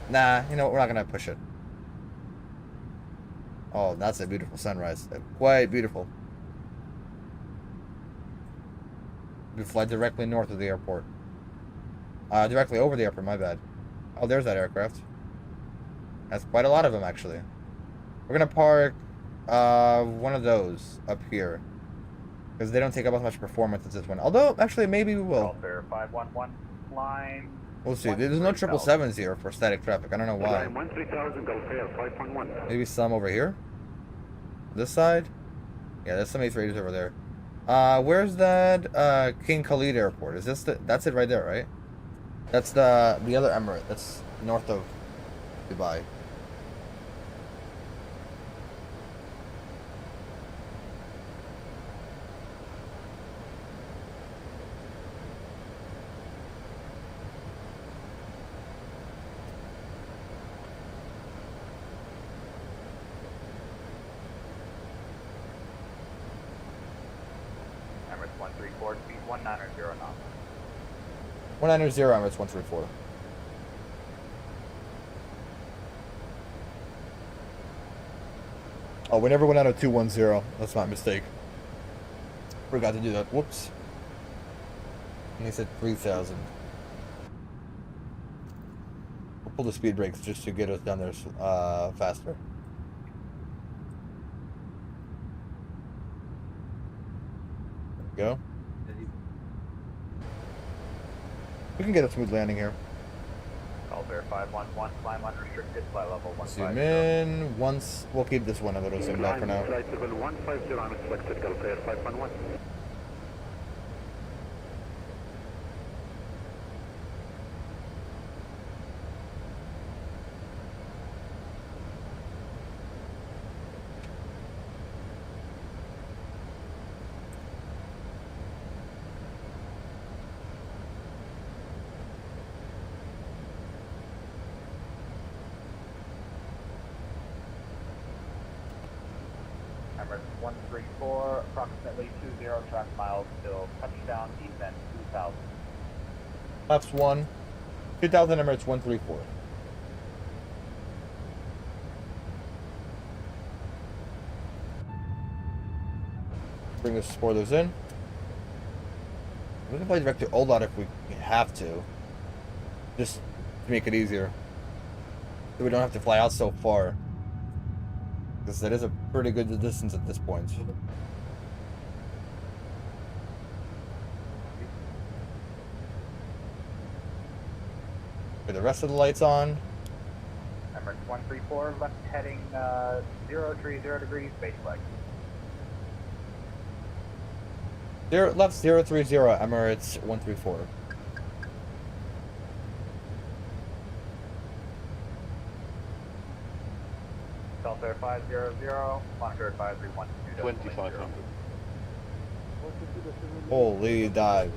[SPEAKER 1] Nah, you know what? We're not gonna push it. Oh, that's a beautiful sunrise. Quite beautiful. We fly directly north of the airport. Directly over the airport, my bad. Oh, there's that aircraft. That's quite a lot of them, actually. We're gonna park one of those up here. Because they don't take up as much performance as this one. Although, actually, maybe we will.
[SPEAKER 2] Gulf Air 511, climb.
[SPEAKER 1] We'll see. There's no 777s here for static traffic. I don't know why.
[SPEAKER 3] Climb 13,000, Gulf Air 511.
[SPEAKER 1] Maybe some over here? This side? Yeah, there's some A380s over there. Where's that King Khalid Airport? Is this that's it right there, right? That's the other Emirate. That's north of Dubai.
[SPEAKER 2] Emirates 134, speed 190 knots.
[SPEAKER 1] 190, Emirates 134. Oh, we never went out of 210. That's my mistake. Forgot to do that. Whoops. And he said 3,000. We'll pull the speed brakes just to get us down there faster. There we go. We can get a smooth landing here.
[SPEAKER 2] Altair 511, climb unrestricted, fly level 150.
[SPEAKER 1] Zoom in. Once we'll keep this one a little zoomed out for now.
[SPEAKER 3] Flight level 150 unexpected, Altair 511.
[SPEAKER 2] Emirates 134, approximately 20 track miles till touchdown, descent 2000.
[SPEAKER 1] Flaps 1. 2000 Emirates 134. Bring the spoilers in. We can play direct to OLOT if we have to. Just to make it easier. So we don't have to fly out so far. Because that is a pretty good distance at this point. Get the rest of the lights on.
[SPEAKER 2] Emirates 134, left heading 030 degrees, base flag.
[SPEAKER 1] Left 030 Emirates 134.
[SPEAKER 2] Altair 500, monitor advisory 122.
[SPEAKER 3] 2500.
[SPEAKER 1] Holy dive.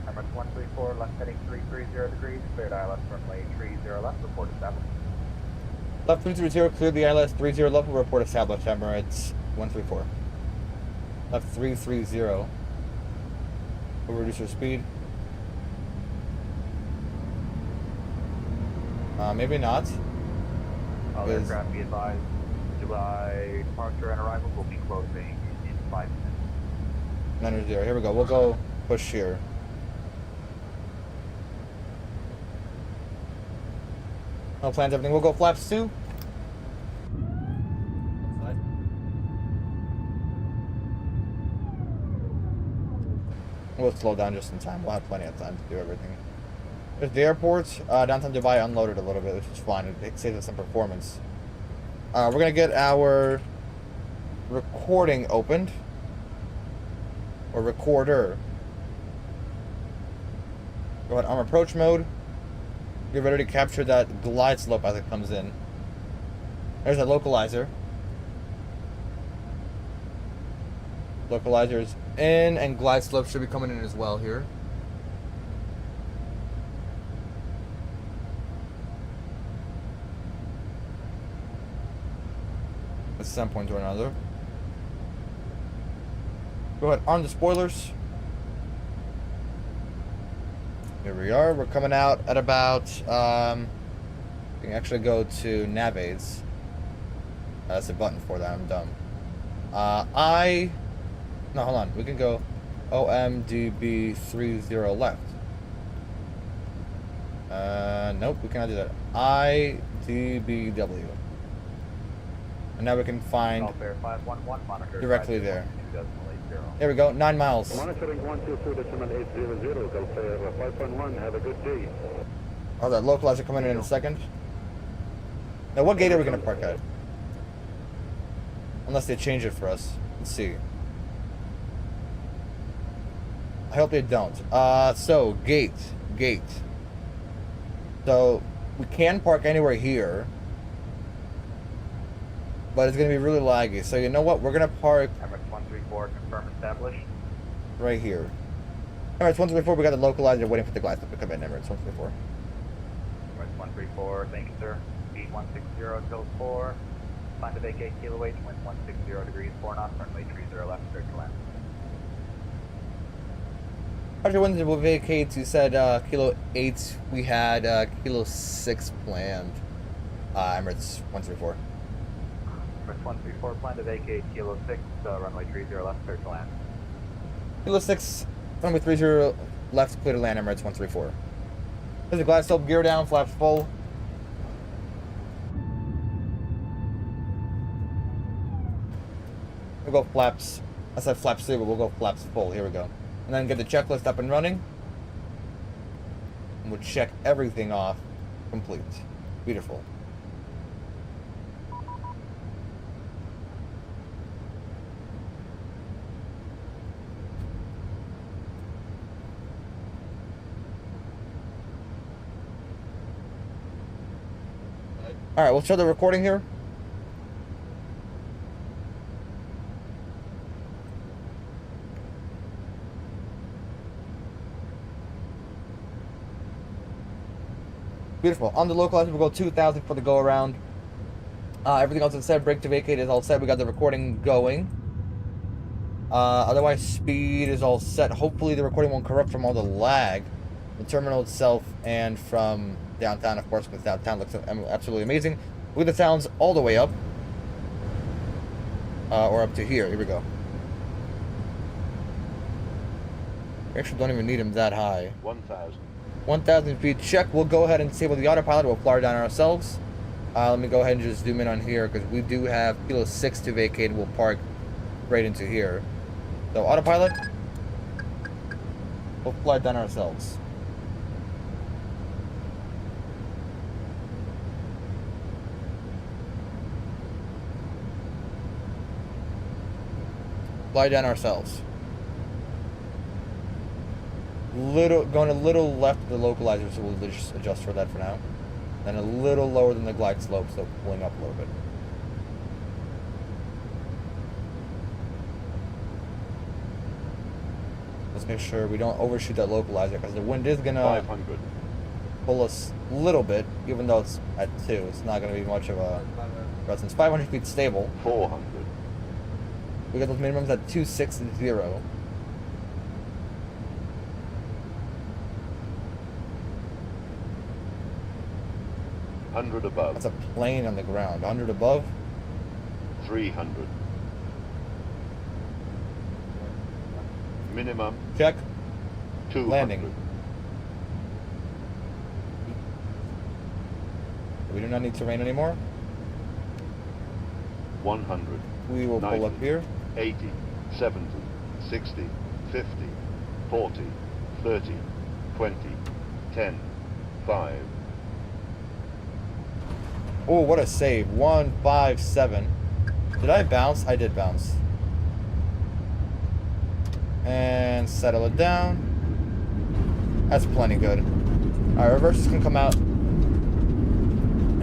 [SPEAKER 2] Emirates 134, left heading 330 degrees, cleared ILS runway 30 left, report established.
[SPEAKER 1] Left 330, cleared the ILS 30 left, will report established, Emirates 134. Left 330. We'll reduce your speed. Maybe not.
[SPEAKER 2] All
[SPEAKER 1] Because-
[SPEAKER 2] aircraft be advised, July departure and arrival will be closing in 5 minutes.
[SPEAKER 1] 900. Here we go. We'll go push here. No plans, everything. We'll go flaps 2. We'll slow down just in time. We'll have plenty of time to do everything. There's the airport. Downtown Dubai unloaded a little bit, which is fine. It saves us some performance. We're going to get our recording opened. Or recorder. Go ahead, arm approach mode. Get ready to capture that glide slope as it comes in. There's a localizer. Localizer is in, and glide slope should be coming in as well here. At some point or another. Go ahead, arm the spoilers. Here we are. We're coming out at about, we can actually go to nav aids. That's a button for that. I'm dumb. No, hold on. We can go OMDB 30 left. Nope, we cannot do that. IDBW. And now we can find
[SPEAKER 2] Altair 511, monitor
[SPEAKER 1] directly
[SPEAKER 2] advisory
[SPEAKER 1] there.
[SPEAKER 2] 12.80.
[SPEAKER 1] There we go. 9 miles.
[SPEAKER 3] Monitoring 122.800, Altair 511, have a good day.
[SPEAKER 1] Oh, that localizer coming in a second. Now, what gate are we going to park at? Unless they change it for us. Let's see. I hope they don't. So, gate. So, we can park anywhere here. But it's going to be really laggy. So, you know what? We're going to park
[SPEAKER 2] Emirates 134, confirm established.
[SPEAKER 1] right here. Emirates 134, we got the localizer waiting for the glide to come in. Emirates 134.
[SPEAKER 2] Emirates 134, thank you, sir. speed 160 till 4. Plan to vacate Kilo H, wind 160 degrees, 4 knots, runway 30 left, clear to land.
[SPEAKER 1] Roger, when did we vacate? You said Kilo 8. We had Kilo 6 planned. Emirates 134.
[SPEAKER 2] Emirates 134, plan to vacate Kilo 6, runway 30 left, clear to land.
[SPEAKER 1] Kilo 6, runway 30 left, clear to land, Emirates 134. There's a glass slope, gear down, flaps full. We'll go flaps. I said flaps 2, but we'll go flaps full. Here we go. And then get the checklist up and running. And we'll check everything off. Complete. Beautiful. Alright, we'll show the recording here. Beautiful. On the localizer, we'll go 2,000 for the go around. Everything else is set. Brake to vacate is all set. We got the recording going. Otherwise, speed is all set. Hopefully, the recording won't corrupt from all the lag. The terminal itself and from downtown, of course, because downtown looks absolutely amazing. Look at the sounds all the way up. Or up to here. Here we go. We actually don't even need him that high.
[SPEAKER 3] 1,000.
[SPEAKER 1] 1,000 feet check. We'll go ahead and disable the autopilot. We'll fly down ourselves. Let me go ahead and just zoom in on here because we do have Kilo 6 to vacate. We'll park right into here. So autopilot. We'll fly down ourselves. Fly down ourselves. Going a little left of the localizer, so we'll just adjust for that for now. Then a little lower than the glide slope, so pulling up a little bit. Let's make sure we don't overshoot that localizer, because the wind is gonna
[SPEAKER 3] 500.
[SPEAKER 1] pull us a little bit, even though it's at 2. It's not gonna be much of a presence. 500 feet stable.
[SPEAKER 3] 400.
[SPEAKER 1] We got those minimums at 260.
[SPEAKER 3] 100 above.
[SPEAKER 1] That's a plane on the ground. 100 above.
[SPEAKER 3] 300. Minimum.
[SPEAKER 1] Check.
[SPEAKER 3] 200.
[SPEAKER 1] Landing. We do not need terrain anymore.
[SPEAKER 3] 100.
[SPEAKER 1] We will
[SPEAKER 3] 90,
[SPEAKER 1] pull up here.
[SPEAKER 3] 80, 70, 60, 50, 40, 30, 20, 10, 5.
[SPEAKER 1] Oh, what a save. 157. Did I bounce? I did bounce. And settle it down. That's plenty good. Alright, reverses can come out.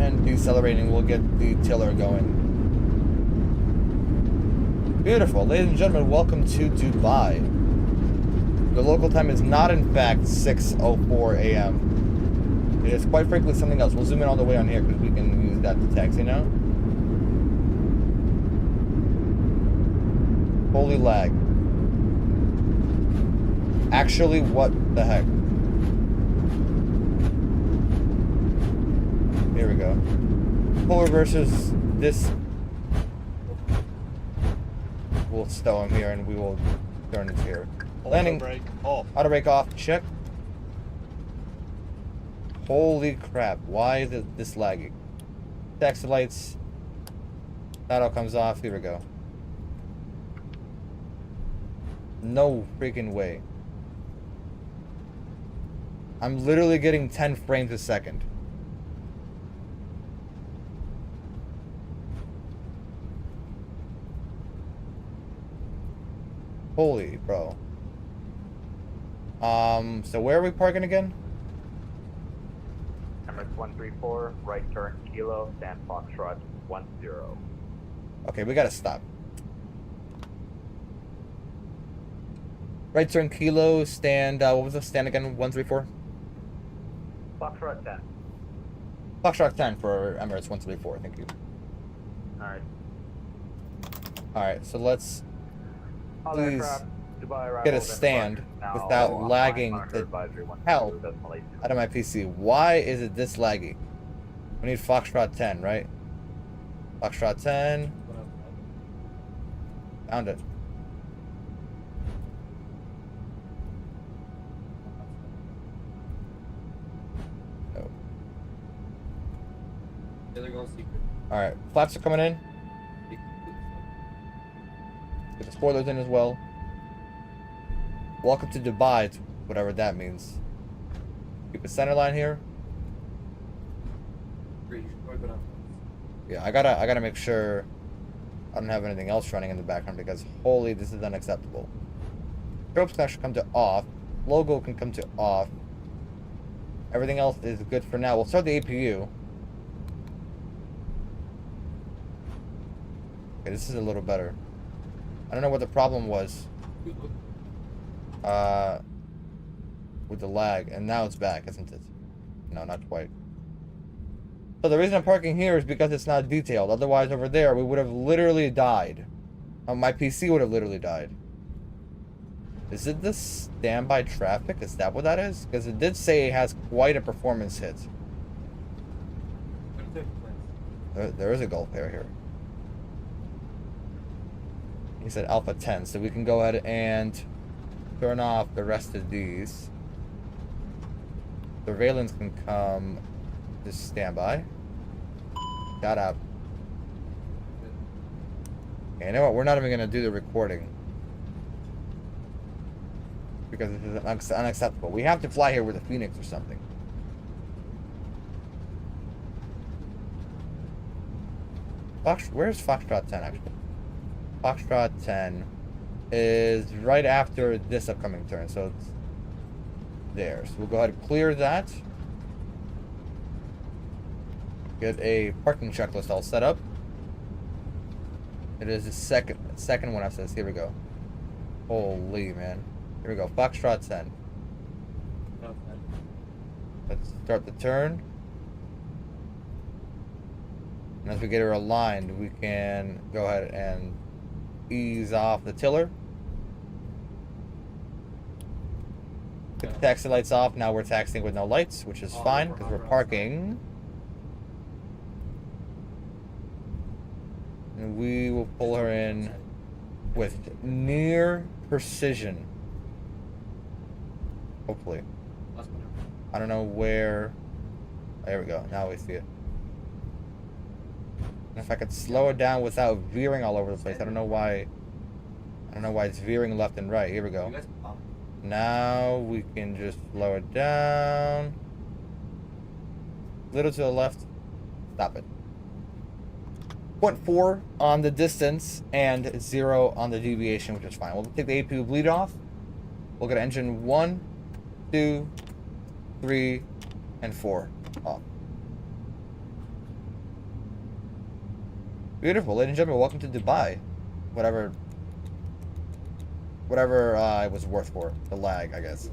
[SPEAKER 1] And decelerating, we'll get the tiller going. Beautiful. Ladies and gentlemen, welcome to Dubai. The local time is not, in fact, 6:04 a.m. It is quite frankly something else. We'll zoom in all the way on here because we can use that to taxi now. Holy lag. Actually, what the heck? Here we go. Pull reverses. This. We'll stow him here and we will turn it here. Landing.
[SPEAKER 3] Auto brake off.
[SPEAKER 1] Auto brake off. Check. Holy crap. Why is it this laggy? Taxi lights. That all comes off. Here we go. No freaking way. I'm literally getting 10 frames a second. Holy bro. So where are we parking again?
[SPEAKER 2] Emirates 134, right turn Kilo, stand Foxtrot 10.
[SPEAKER 1] Okay, we gotta stop. Right turn Kilo, stand, what was the stand again? 134?
[SPEAKER 2] Foxtrot 10.
[SPEAKER 1] Foxtrot 10 for Emirates 174, thank you.
[SPEAKER 2] Alright.
[SPEAKER 1] Alright, so let's
[SPEAKER 2] All
[SPEAKER 1] please
[SPEAKER 2] aircraft, Dubai arrival,
[SPEAKER 1] get a
[SPEAKER 2] then
[SPEAKER 1] stand
[SPEAKER 2] departure now,
[SPEAKER 1] without
[SPEAKER 2] on
[SPEAKER 1] lagging
[SPEAKER 2] monitor
[SPEAKER 1] the
[SPEAKER 2] advisory
[SPEAKER 1] hell
[SPEAKER 2] 12.82.
[SPEAKER 1] out of my PC. Why is it this laggy? We need Foxtrot 10, right? Foxtrot 10. Found it. Oh.
[SPEAKER 4] Yeah, they're going secret.
[SPEAKER 1] Alright, flaps are coming in. Get the spoilers in as well. Welcome to Dubai, whatever that means. Keep a center line here.
[SPEAKER 4] Great, you should probably go down.
[SPEAKER 1] Yeah, I gotta make sure I don't have anything else running in the background because holy, this is unacceptable. Strobes can actually come to off. Logo can come to off. Everything else is good for now. We'll start the APU. Okay, this is a little better. I don't know what the problem was. With the lag, and now it's back, isn't it? No, not quite. So the reason I'm parking here is because it's not detailed. Otherwise, over there, we would have literally died. My PC would have literally died. Is it the standby traffic? Is that what that is? Because it did say it has quite a performance hit. There is a Gulf pair here. He said Alpha 10, so we can go ahead and turn off the rest of these. Surveillance can come to standby. Shut up. Okay, you know what? We're not even going to do the recording. Because this is unacceptable. We have to fly here with a Phoenix or something. Where's Foxtrot 10 actually? Foxtrot 10 is right after this upcoming turn, so it's there. So we'll go ahead and clear that. Get a parking checklist all set up. It is the second one after this. Here we go. Holy man. Here we go. Foxtrot 10. Let's start the turn. And as we get her aligned, we can go ahead and ease off the tiller. Get the taxi lights off. Now we're taxiing with no lights, which is fine because we're parking. And we will pull her in with near precision. Hopefully. I don't know where. There we go. Now we see it. And if I could slow it down without veering all over the place. I don't know why it's veering left and right. Here we go. Now we can just slow it down. Little to the left. Stop it. 0.4 on the distance and 0 on the deviation, which is fine. We'll take the APU bleed off. We'll get engine 1, 2, 3, and 4 off. Beautiful, ladies and gentlemen. Welcome to Dubai. Whatever it was worth for the lag, I guess.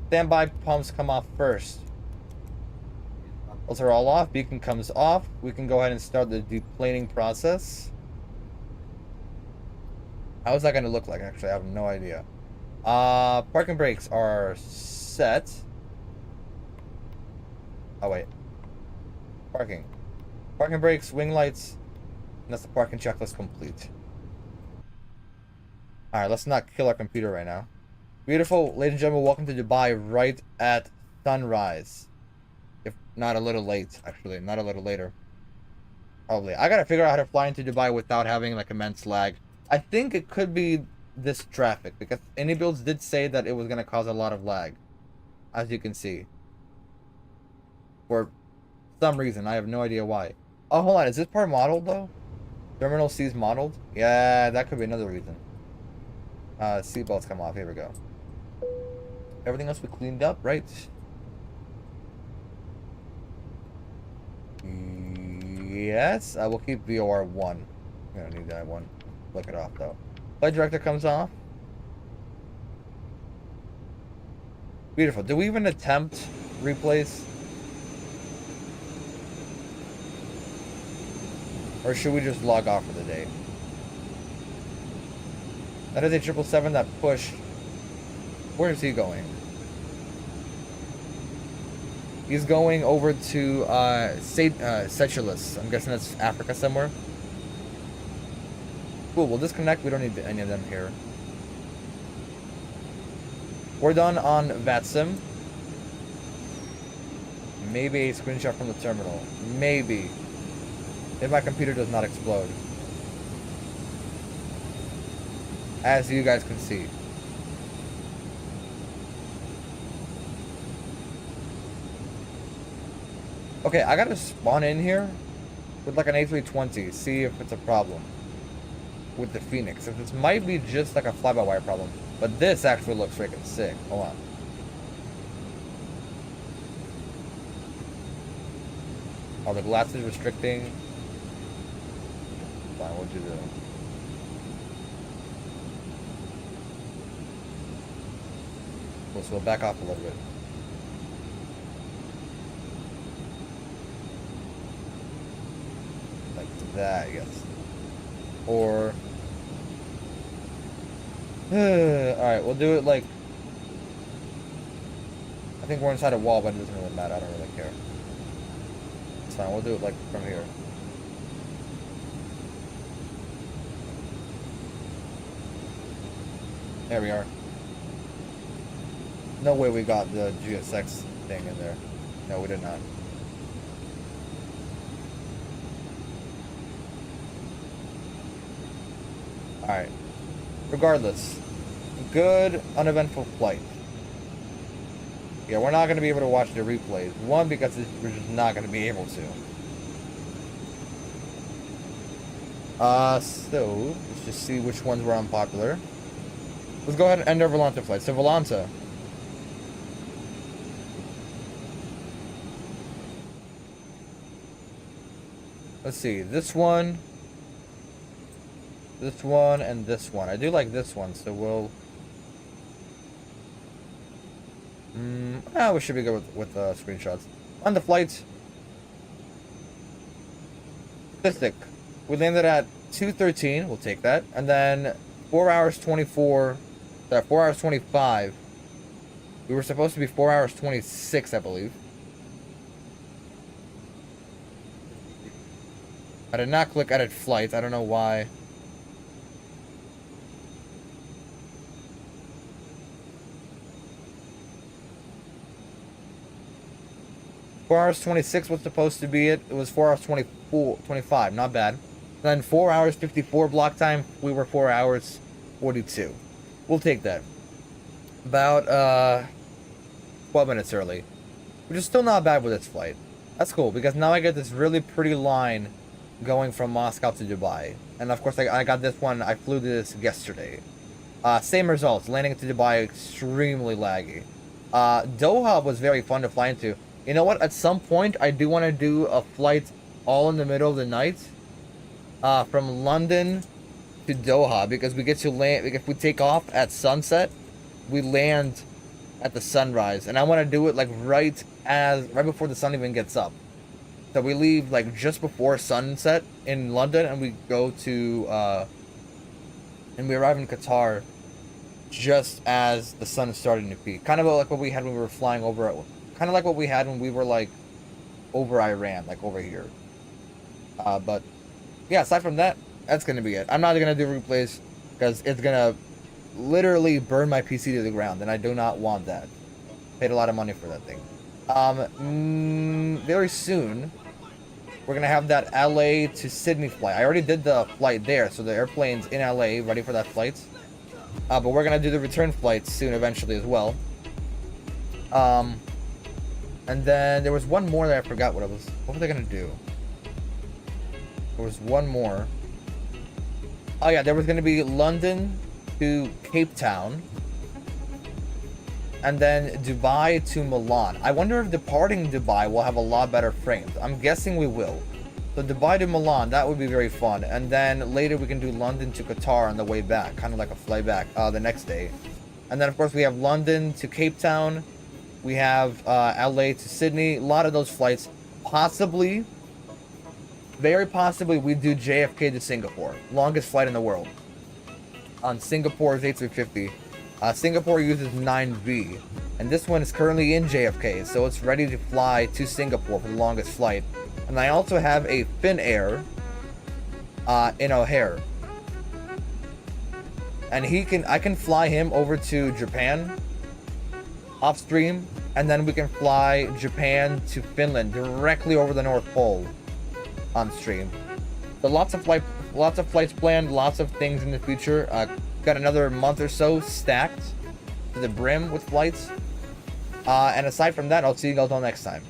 [SPEAKER 1] Standby pumps come off first. Those are all off. Beacon comes off. We can go ahead and start the deplaning process. How is that going to look like? Actually, I have no idea. Parking brakes are set. Oh wait. Parking brakes, wing lights. And that's the parking checklist complete. Alright, let's not kill our computer right now. Beautiful, ladies and gentlemen, welcome to Dubai right at sunrise. If not a little late, actually. Not a little later. Probably. I gotta figure out how to fly into Dubai without having like immense lag. I think it could be this traffic, because any builds did say that it was gonna cause a lot of lag. As you can see. For some reason, I have no idea why. Oh, hold on, is this part modeled though? Terminal C's modeled? Yeah, that could be another reason. Seatbelts come off. Here we go. Everything else we cleaned up, right? Yes. I will keep VOR 1. We don't need that one. Look it off though. Flight director comes off. Beautiful. Do we even attempt replace? Or should we just log off for the day? That is a 777 that pushed. Where is he going? He's going over to Seychelles. I'm guessing that's Africa somewhere. Cool, we'll disconnect. We don't need any of them here. We're done on VATSIM. Maybe a screenshot from the terminal. Maybe. If my computer does not explode. As you guys can see. Okay, I gotta spawn in here with like an A320, see if it's a problem with the Phoenix. If this might be just like a fly-by-wire problem, but this actually looks freaking sick. Hold on. Oh, the glass is restricting. Fine, we'll do the... So we'll back off a little bit. Like that, yes. Or... Alright, we'll do it like... I think we're inside a wall, but it doesn't really matter. I don't really care. It's fine, we'll do it like from here. There we are. No way we got the GSX thing in there. No, we did not. Alright. Regardless. Good, uneventful flight. Yeah, we're not going to be able to watch the replays. One, because we're just not going to be able to. So, let's just see which ones were unpopular. Let's go ahead and end our Volanta flight. So, Volanta. Let's see, this one, and this one. I do like this one, so we'll... we should be good with screenshots. On the flight, statistic. We landed at 2:13, we'll take that. And then 4 hours 24, 4 hours 25. We were supposed to be 4 hours 26, I believe. I did not click edit flight. I don't know why. Four hours 26 was supposed to be it. It was 4 hours 25. Not bad. Then 4 hours 54 block time. We were 4 hours 42. We'll take that. About 12 minutes early, which is still not bad with this flight. That's cool because now I get this really pretty line going from Moscow to Dubai. And of course I got this one. I flew this yesterday. Same results. Landing to Dubai extremely laggy. Doha was very fun to fly into. You know what? At some point I do want to do a flight all in the middle of the night from London to Doha, because we get to land, if we take off at sunset, we land at the sunrise, and I want to do it like right before the sun even gets up. So we leave like just before sunset in London, and we go to and we arrive in Qatar just as the sun is starting to peak. Kind of like what we had when we were flying over, kind of like what we had when we were like over Iran, like over here. But yeah, aside from that, that's gonna be it. I'm not gonna do replays because it's gonna literally burn my PC to the ground, and I do not want that. Paid a lot of money for that thing. Very soon we're gonna have that LA to Sydney flight. I already did the flight there, so the airplane's in LA ready for that flight. But we're gonna do the return flight soon, eventually as well. And then there was one more that I forgot what were they gonna do? There was one more. Oh yeah, there was gonna be London to Cape Town, and then Dubai to Milan. I wonder if departing Dubai will have a lot better frames. I'm guessing we will. So Dubai to Milan, that would be very fun. And then later we can do London to Qatar on the way back, kind of like a flyback the next day. And then of course we have London to Cape Town. We have LA to Sydney. A lot of those flights. Possibly very possibly we do JFK to Singapore. Longest flight in the world. On Singapore's A350. Singapore uses 9V. And this one is currently in JFK, so it's ready to fly to Singapore for the longest flight. And I also have a Finnair in O'Hare. And I can fly him over to Japan off stream, and then we can fly Japan to Finland directly over the North Pole on stream. So lots of flights planned, lots of things in the future. Got another month or so stacked to the brim with flights. And aside from that, I'll see you guys all next time.